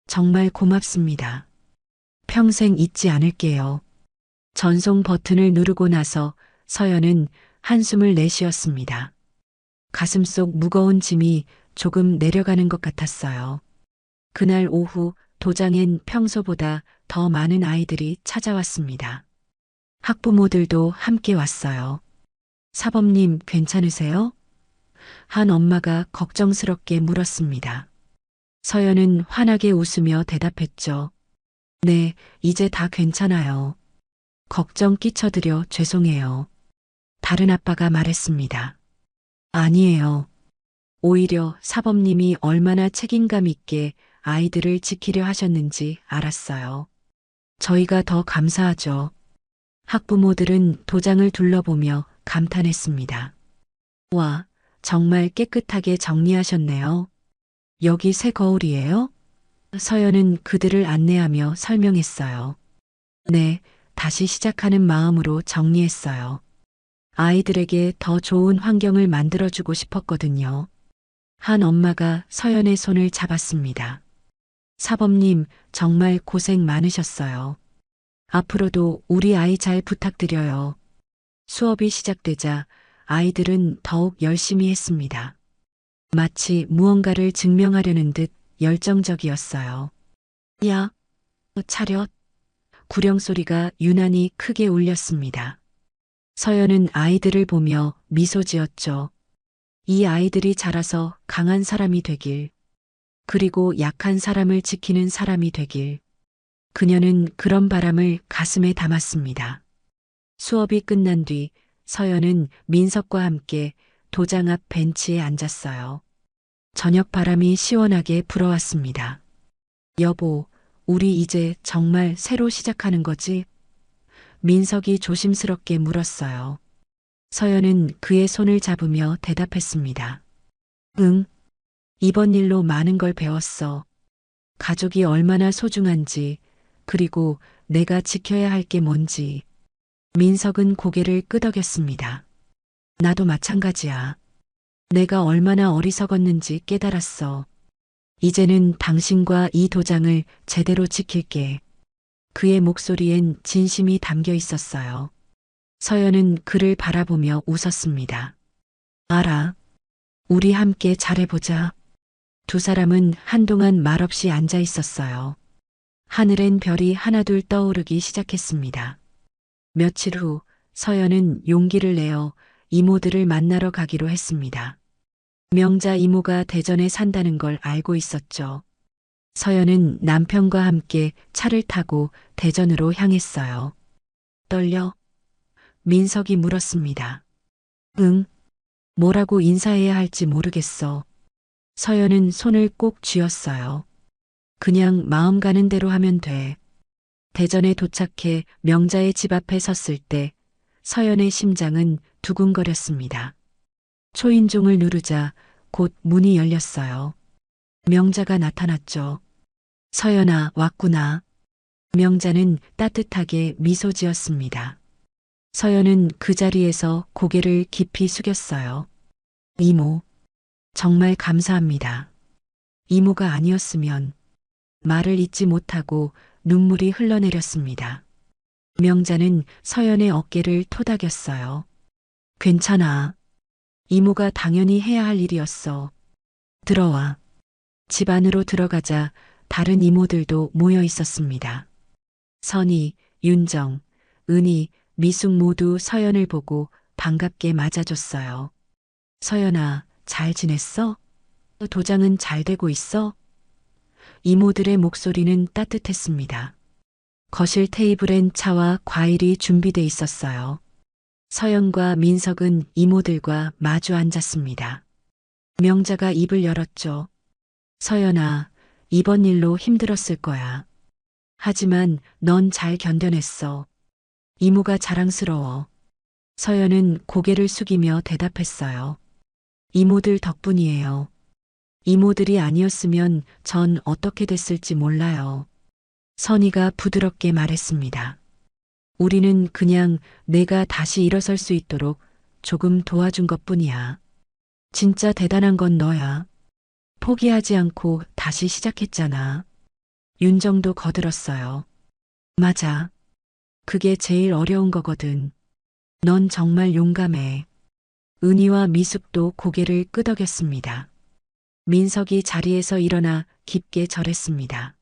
정말 고맙습니다. 평생 잊지 않을게요. 전송 버튼을 누르고 나서 서연은 한숨을 내쉬었습니다. 가슴속 무거운 짐이 조금 내려가는 것 같았어요. 그날 오후 도장엔 평소보다 더 많은 아이들이 찾아왔습니다. 학부모들도 함께 왔어요. 사범님 괜찮으세요? 한 엄마가 걱정스럽게 물었습니다. 서연은 환하게 웃으며 대답했죠. 네, 이제 다 괜찮아요. 걱정 끼쳐드려 죄송해요. 다른 아빠가 말했습니다. 아니에요. 오히려 사범님이 얼마나 책임감 있게 아이들을 지키려 하셨는지 알았어요. 저희가 더 감사하죠. 학부모들은 도장을 둘러보며 감탄했습니다. 와, 정말 깨끗하게 정리하셨네요. 여기 새 거울이에요? 서연은 그들을 안내하며 설명했어요. 네, 다시 시작하는 마음으로 정리했어요. 아이들에게 더 좋은 환경을 만들어주고 싶었거든요. 한 엄마가 서연의 손을 잡았습니다. 사범님, 정말 고생 많으셨어요. 앞으로도 우리 아이 잘 부탁드려요. 수업이 시작되자 아이들은 더욱 열심히 했습니다. 마치 무언가를 증명하려는 듯 열정적이었어요. 야, 차렷. 구령 소리가 유난히 크게 울렸습니다. 서연은 아이들을 보며 미소 지었죠. 이 아이들이 자라서 강한 사람이 되길, 그리고 약한 사람을 지키는 사람이 되길. 그녀는 그런 바람을 가슴에 담았습니다. 수업이 끝난 뒤 서연은 민석과 함께 도장 앞 벤치에 앉았어요. 저녁 바람이 시원하게 불어왔습니다. 여보, 우리 이제 정말 새로 시작하는 거지? 민석이 조심스럽게 물었어요. 서연은 그의 손을 잡으며 대답했습니다. 응, 이번 일로 많은 걸 배웠어. 가족이 얼마나 소중한지, 그리고 내가 지켜야 할 게 뭔지. 민석은 고개를 끄덕였습니다. 나도 마찬가지야. 내가 얼마나 어리석었는지 깨달았어. 이제는 당신과 이 도장을 제대로 지킬게. 그의 목소리엔 진심이 담겨 있었어요. 서연은 그를 바라보며 웃었습니다. 알아. 우리 함께 잘해보자. 두 사람은 한동안 말없이 앉아 있었어요. 하늘엔 별이 하나둘 떠오르기 시작했습니다. 며칠 후 서연은 용기를 내어 이모들을 만나러 가기로 했습니다. 명자 이모가 대전에 산다는 걸 알고 있었죠. 서연은 남편과 함께 차를 타고 대전으로 향했어요. 떨려? 민석이 물었습니다. 응. 뭐라고 인사해야 할지 모르겠어. 서연은 손을 꼭 쥐었어요. 그냥 마음 가는 대로 하면 돼. 대전에 도착해 명자의 집 앞에 섰을 때 서연의 심장은 두근거렸습니다. 초인종을 누르자 곧 문이 열렸어요. 명자가 나타났죠. 서연아, 왔구나. 명자는 따뜻하게 미소 지었습니다. 서연은 그 자리에서 고개를 깊이 숙였어요. 이모, 정말 감사합니다. 이모가 아니었으면 말을 잇지 못하고 눈물이 흘러내렸습니다. 명자는 서연의 어깨를 토닥였어요. 괜찮아. 이모가 당연히 해야 할 일이었어. 들어와. 집 안으로 들어가자 다른 이모들도 모여 있었습니다. 선희, 윤정, 은희, 미숙 모두 서연을 보고 반갑게 맞아줬어요. 서연아, 잘 지냈어? 도장은 잘 되고 있어? 이모들의 목소리는 따뜻했습니다. 거실 테이블엔 차와 과일이 준비돼 있었어요. 서연과 민석은 이모들과 마주 앉았습니다. 명자가 입을 열었죠. 서연아, 이번 일로 힘들었을 거야. 하지만 넌 잘 견뎌냈어. 이모가 자랑스러워. 서연은 고개를 숙이며 대답했어요. 이모들 덕분이에요. 이모들이 아니었으면 전 어떻게 됐을지 몰라요. 선희가 부드럽게 말했습니다. 우리는 그냥 내가 다시 일어설 수 있도록 조금 도와준 것뿐이야. 진짜 대단한 건 너야. 포기하지 않고 다시 시작했잖아. 윤정도 거들었어요. 맞아. 그게 제일 어려운 거거든. 넌 정말 용감해. 은희와 미숙도 고개를 끄덕였습니다. 민석이 자리에서 일어나 깊게 절했습니다.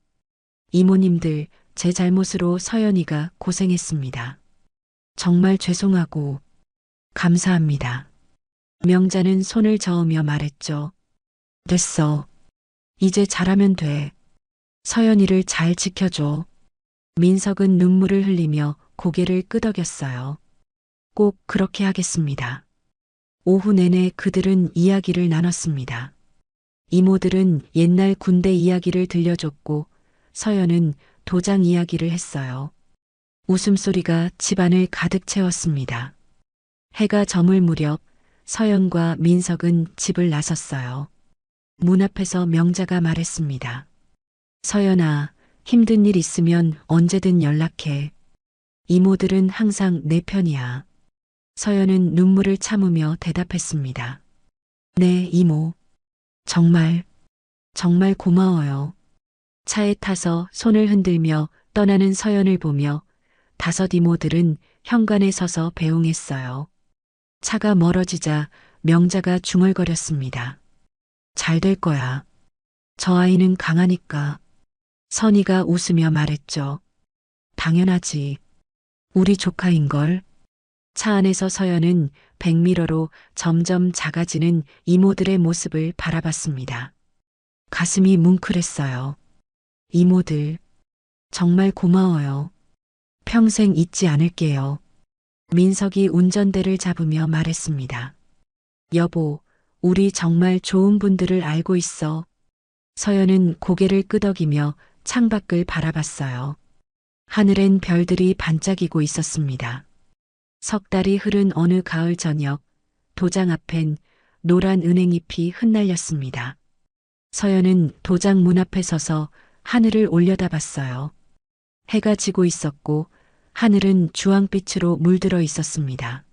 이모님들, 제 잘못으로 서연이가 고생했습니다. 정말 죄송하고 감사합니다. 명자는 손을 저으며 말했죠. 됐어. 이제 잘하면 돼. 서연이를 잘 지켜줘. 민석은 눈물을 흘리며 고개를 끄덕였어요. 꼭 그렇게 하겠습니다. 오후 내내 그들은 이야기를 나눴습니다. 이모들은 옛날 군대 이야기를 들려줬고 서연은 도장 이야기를 했어요. 웃음소리가 집안을 가득 채웠습니다. 해가 저물 무렵 서연과 민석은 집을 나섰어요. 문 앞에서 명자가 말했습니다. 서연아, 힘든 일 있으면 언제든 연락해. 이모들은 항상 내 편이야. 서연은 눈물을 참으며 대답했습니다. 네, 이모. 정말 고마워요. 차에 타서 손을 흔들며 떠나는 서연을 보며 다섯 이모들은 현관에 서서 배웅했어요. 차가 멀어지자 명자가 중얼거렸습니다. 잘 될 거야. 저 아이는 강하니까. 선희가 웃으며 말했죠. 당연하지. 우리 조카인걸. 차 안에서 서연은 백미러로 점점 작아지는 이모들의 모습을 바라봤습니다. 가슴이 뭉클했어요. 이모들, 정말 고마워요. 평생 잊지 않을게요. 민석이 운전대를 잡으며 말했습니다. 여보, 우리 정말 좋은 분들을 알고 있어. 서연은 고개를 끄덕이며 창밖을 바라봤어요. 하늘엔 별들이 반짝이고 있었습니다. 석 달이 흐른 어느 가을 저녁, 도장 앞엔 노란 은행잎이 흩날렸습니다. 서연은 도장 문 앞에 서서 하늘을 올려다봤어요. 해가 지고 있었고 하늘은 주황빛으로 물들어 있었습니다.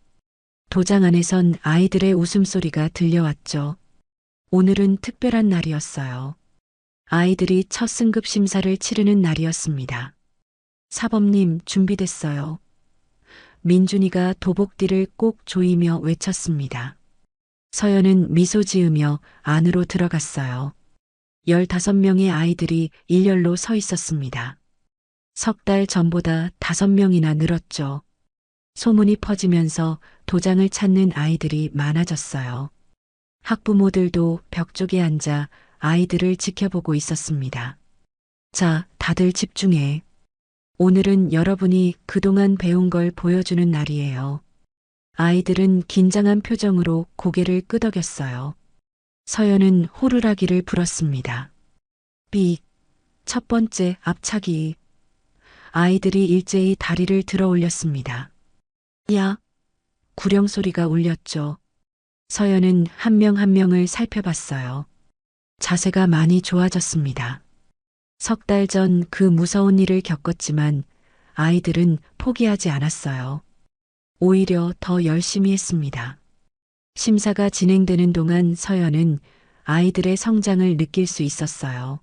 도장 안에선 아이들의 웃음소리가 들려왔죠. 오늘은 특별한 날이었어요. 아이들이 첫 승급 심사를 치르는 날이었습니다. 사범님 준비됐어요. 민준이가 도복띠를 꼭 조이며 외쳤습니다. 서연은 미소 지으며 안으로 들어갔어요. 15명의 아이들이 일렬로 서 있었습니다. 석 달 전보다 5명이나 늘었죠. 소문이 퍼지면서 도장을 찾는 아이들이 많아졌어요. 학부모들도 벽 쪽에 앉아 아이들을 지켜보고 있었습니다. 자, 다들 집중해. 오늘은 여러분이 그동안 배운 걸 보여주는 날이에요. 아이들은 긴장한 표정으로 고개를 끄덕였어요. 서연은 호루라기를 불었습니다. 삑, 첫 번째 앞차기. 아이들이 일제히 다리를 들어 올렸습니다. 야, 구령 소리가 울렸죠. 서연은 한 명 한 명을 살펴봤어요. 자세가 많이 좋아졌습니다. 석 달 전 그 무서운 일을 겪었지만 아이들은 포기하지 않았어요. 오히려 더 열심히 했습니다. 심사가 진행되는 동안 서연은 아이들의 성장을 느낄 수 있었어요.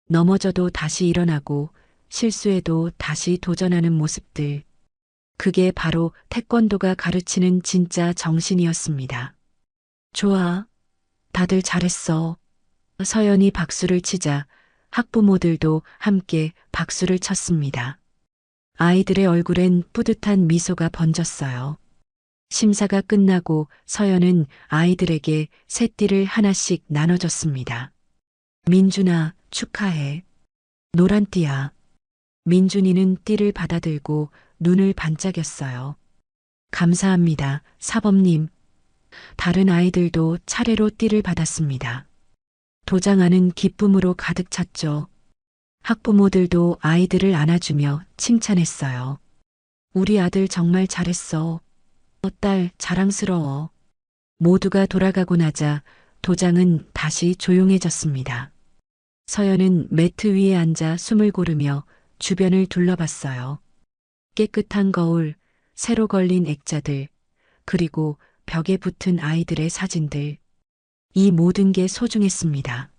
넘어져도 다시 일어나고 실수해도 다시 도전하는 모습들. 그게 바로 태권도가 가르치는 진짜 정신이었습니다. 좋아. 다들 잘했어. 서연이 박수를 치자 학부모들도 함께 박수를 쳤습니다. 아이들의 얼굴엔 뿌듯한 미소가 번졌어요. 심사가 끝나고 서연은 아이들에게 새띠를 하나씩 나눠줬습니다. 민준아, 축하해. 노란 띠야. 민준이는 띠를 받아들고 눈을 반짝였어요. 감사합니다, 사범님. 다른 아이들도 차례로 띠를 받았습니다. 도장 안은 기쁨으로 가득 찼죠. 학부모들도 아이들을 안아주며 칭찬했어요. 우리 아들 정말 잘했어. 딸 자랑스러워. 모두가 돌아가고 나자 도장은 다시 조용해졌습니다. 서연은 매트 위에 앉아 숨을 고르며 주변을 둘러봤어요. 깨끗한 거울, 새로 걸린 액자들, 그리고 벽에 붙은 아이들의 사진들. 이 모든 게 소중했습니다.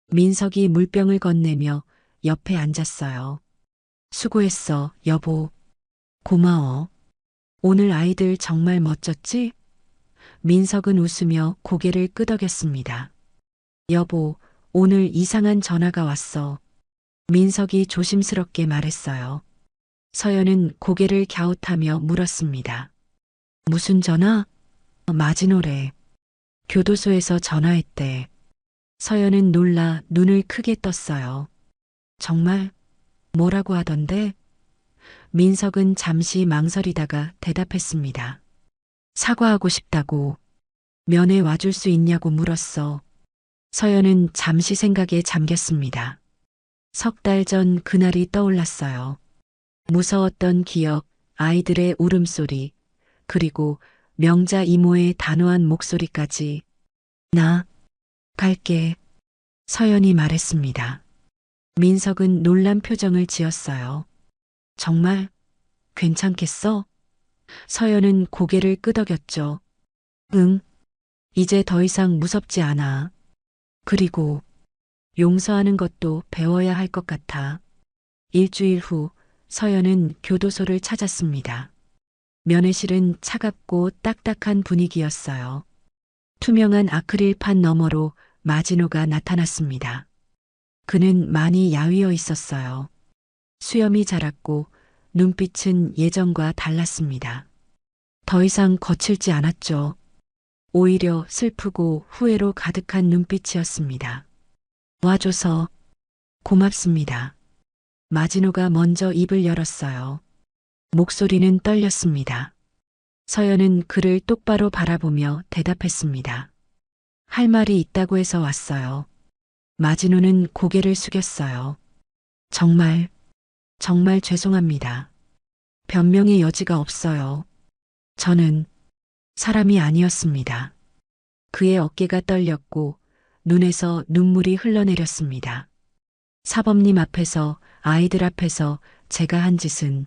민석이 물병을 건네며 옆에 앉았어요. 수고했어, 여보. 고마워. 오늘 아이들 정말 멋졌지? 민석은 웃으며 고개를 끄덕였습니다. 여보, 오늘 이상한 전화가 왔어. 민석이 조심스럽게 말했어요. 서연은 고개를 갸웃하며 물었습니다. 무슨 전화? 마지노래. 교도소에서 전화했대. 서연은 놀라 눈을 크게 떴어요. 정말? 뭐라고 하던데? 민석은 잠시 망설이다가 대답했습니다. 사과하고 싶다고. 면회 와줄 수 있냐고 물었어. 서연은 잠시 생각에 잠겼습니다. 석 달 전 그날이 떠올랐어요. 무서웠던 기억, 아이들의 울음소리, 그리고 명자 이모의 단호한 목소리까지. 나 갈게. 서연이 말했습니다. 민석은 놀란 표정을 지었어요. 정말? 괜찮겠어? 서연은 고개를 끄덕였죠. 응. 이제 더 이상 무섭지 않아. 그리고 용서하는 것도 배워야 할 것 같아. 일주일 후 서연은 교도소를 찾았습니다. 면회실은 차갑고 딱딱한 분위기였어요. 투명한 아크릴판 너머로 마지노가 나타났습니다. 그는 많이 야위어 있었어요. 수염이 자랐고 눈빛은 예전과 달랐습니다. 더 이상 거칠지 않았죠. 오히려 슬프고 후회로 가득한 눈빛이었습니다. 와줘서 고맙습니다. 마지노가 먼저 입을 열었어요. 목소리는 떨렸습니다. 서연은 그를 똑바로 바라보며 대답했습니다. 할 말이 있다고 해서 왔어요. 마지노는 고개를 숙였어요. 정말 죄송합니다. 변명의 여지가 없어요. 저는 사람이 아니었습니다. 그의 어깨가 떨렸고 눈에서 눈물이 흘러내렸습니다. 사범님 앞에서, 아이들 앞에서 제가 한 짓은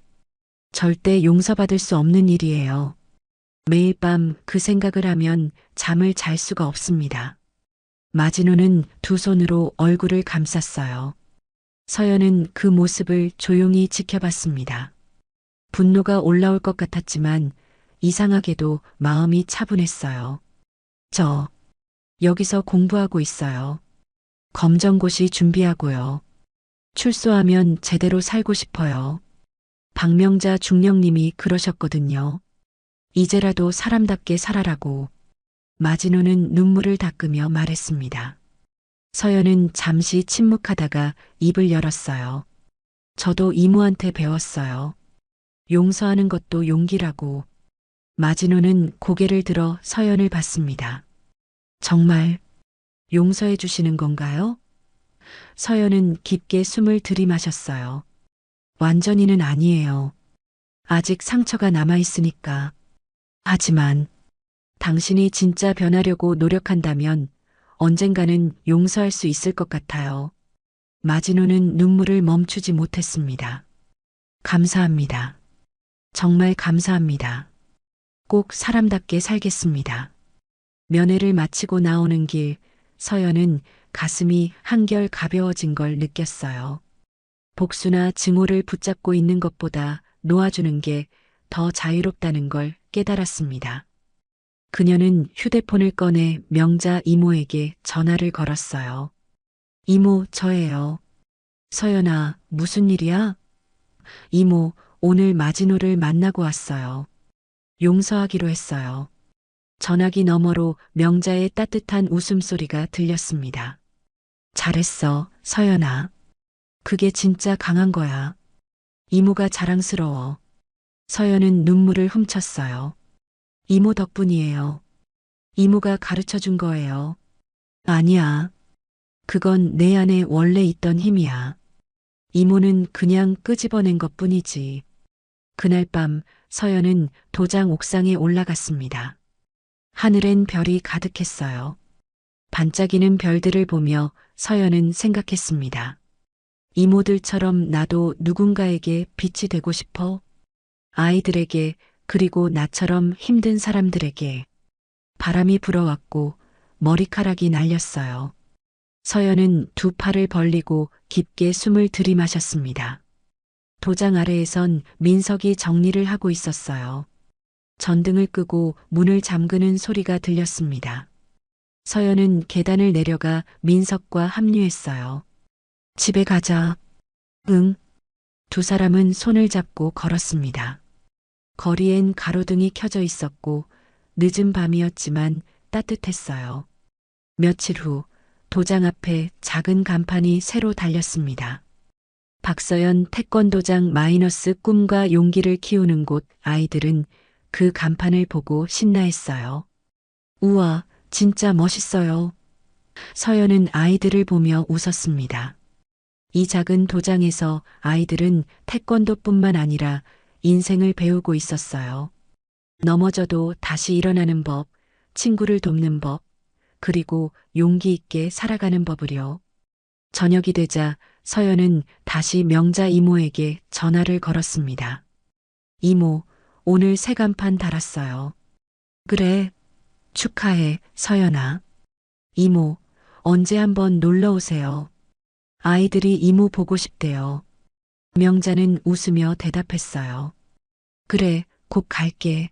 절대 용서받을 수 없는 일이에요. 매일 밤 그 생각을 하면 잠을 잘 수가 없습니다. 마지노는 두 손으로 얼굴을 감쌌어요. 서연은 그 모습을 조용히 지켜봤습니다. 분노가 올라올 것 같았지만 이상하게도 마음이 차분했어요. 저 여기서 공부하고 있어요. 검정고시 준비하고요. 출소하면 제대로 살고 싶어요. 박명자 중령님이 그러셨거든요. 이제라도 사람답게 살아라고. 마지노는 눈물을 닦으며 말했습니다. 서연은 잠시 침묵하다가 입을 열었어요. 저도 이모한테 배웠어요. 용서하는 것도 용기라고. 마지노는 고개를 들어 서연을 봤습니다. 정말 용서해 주시는 건가요? 서연은 깊게 숨을 들이마셨어요. 완전히는 아니에요. 아직 상처가 남아있으니까. 하지만 당신이 진짜 변하려고 노력한다면 언젠가는 용서할 수 있을 것 같아요. 마지노는 눈물을 멈추지 못했습니다. 감사합니다. 정말 감사합니다. 꼭 사람답게 살겠습니다. 면회를 마치고 나오는 길, 서연은 가슴이 한결 가벼워진 걸 느꼈어요. 복수나 증오를 붙잡고 있는 것보다 놓아주는 게 더 자유롭다는 걸 깨달았습니다. 그녀는 휴대폰을 꺼내 명자 이모에게 전화를 걸었어요. 이모, 저예요. 서연아, 무슨 일이야? 이모, 오늘 마지노를 만나고 왔어요. 용서하기로 했어요. 전화기 너머로 명자의 따뜻한 웃음소리가 들렸습니다. 잘했어, 서연아. 그게 진짜 강한 거야. 이모가 자랑스러워. 서연은 눈물을 훔쳤어요. 이모 덕분이에요. 이모가 가르쳐 준 거예요. 아니야. 그건 내 안에 원래 있던 힘이야. 이모는 그냥 끄집어낸 것뿐이지. 그날 밤 서연은 도장 옥상에 올라갔습니다. 하늘엔 별이 가득했어요. 반짝이는 별들을 보며 서연은 생각했습니다. 이모들처럼 나도 누군가에게 빛이 되고 싶어. 아이들에게, 그리고 나처럼 힘든 사람들에게. 바람이 불어왔고 머리카락이 날렸어요. 서연은 두 팔을 벌리고 깊게 숨을 들이마셨습니다. 도장 아래에선 민석이 정리를 하고 있었어요. 전등을 끄고 문을 잠그는 소리가 들렸습니다. 서연은 계단을 내려가 민석과 합류했어요. 집에 가자. 응. 두 사람은 손을 잡고 걸었습니다. 거리엔 가로등이 켜져 있었고 늦은 밤이었지만 따뜻했어요. 며칠 후 도장 앞에 작은 간판이 새로 달렸습니다. 박서연 태권도장 마이너스 꿈과 용기를 키우는 곳. 아이들은 그 간판을 보고 신나했어요. 우와, 진짜 멋있어요. 서연은 아이들을 보며 웃었습니다. 이 작은 도장에서 아이들은 태권도뿐만 아니라 인생을 배우고 있었어요. 넘어져도 다시 일어나는 법, 친구를 돕는 법, 그리고 용기 있게 살아가는 법을요. 저녁이 되자 서연은 다시 명자 이모에게 전화를 걸었습니다. 이모, 오늘 새 간판 달았어요. 그래, 축하해, 서연아. 이모, 언제 한번 놀러 오세요. 아이들이 이모 보고 싶대요. 명자는 웃으며 대답했어요. 그래, 곧 갈게.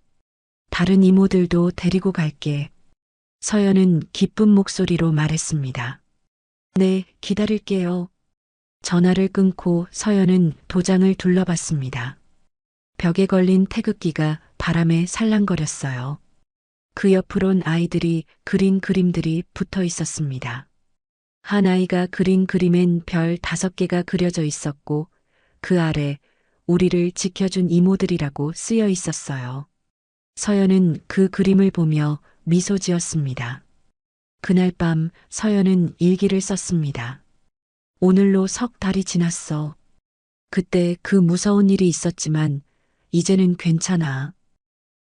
다른 이모들도 데리고 갈게. 서연은 기쁜 목소리로 말했습니다. 네, 기다릴게요. 전화를 끊고 서연은 도장을 둘러봤습니다. 벽에 걸린 태극기가 바람에 살랑거렸어요. 그 옆으론 아이들이 그린 그림들이 붙어 있었습니다. 한 아이가 그린 그림엔 별 5개가 그려져 있었고 그 아래 우리를 지켜준 이모들이라고 쓰여 있었어요. 서연은 그 그림을 보며 미소 지었습니다. 그날 밤 서연은 일기를 썼습니다. 오늘로 석 달이 지났어. 그때 그 무서운 일이 있었지만 이제는 괜찮아.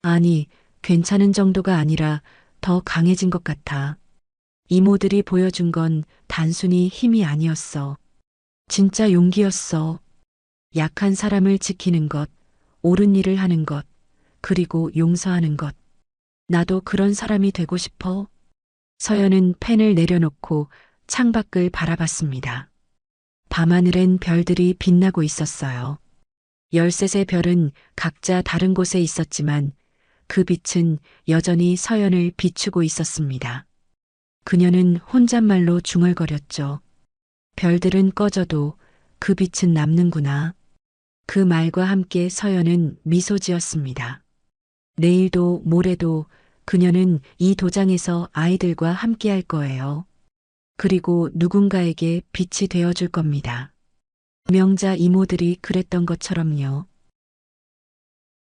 아니, 괜찮은 정도가 아니라 더 강해진 것 같아. 이모들이 보여준 건 단순히 힘이 아니었어. 진짜 용기였어. 약한 사람을 지키는 것, 옳은 일을 하는 것, 그리고 용서하는 것. 나도 그런 사람이 되고 싶어. 서연은 펜을 내려놓고 창밖을 바라봤습니다. 밤하늘엔 별들이 빛나고 있었어요. 13의 별은 각자 다른 곳에 있었지만 그 빛은 여전히 서연을 비추고 있었습니다. 그녀는 혼잣말로 중얼거렸죠. 별들은 꺼져도 그 빛은 남는구나. 그 말과 함께 서연은 미소 지었습니다. 내일도 모레도 그녀는 이 도장에서 아이들과 함께 할 거예요. 그리고 누군가에게 빛이 되어줄 겁니다. 명자 이모들이 그랬던 것처럼요.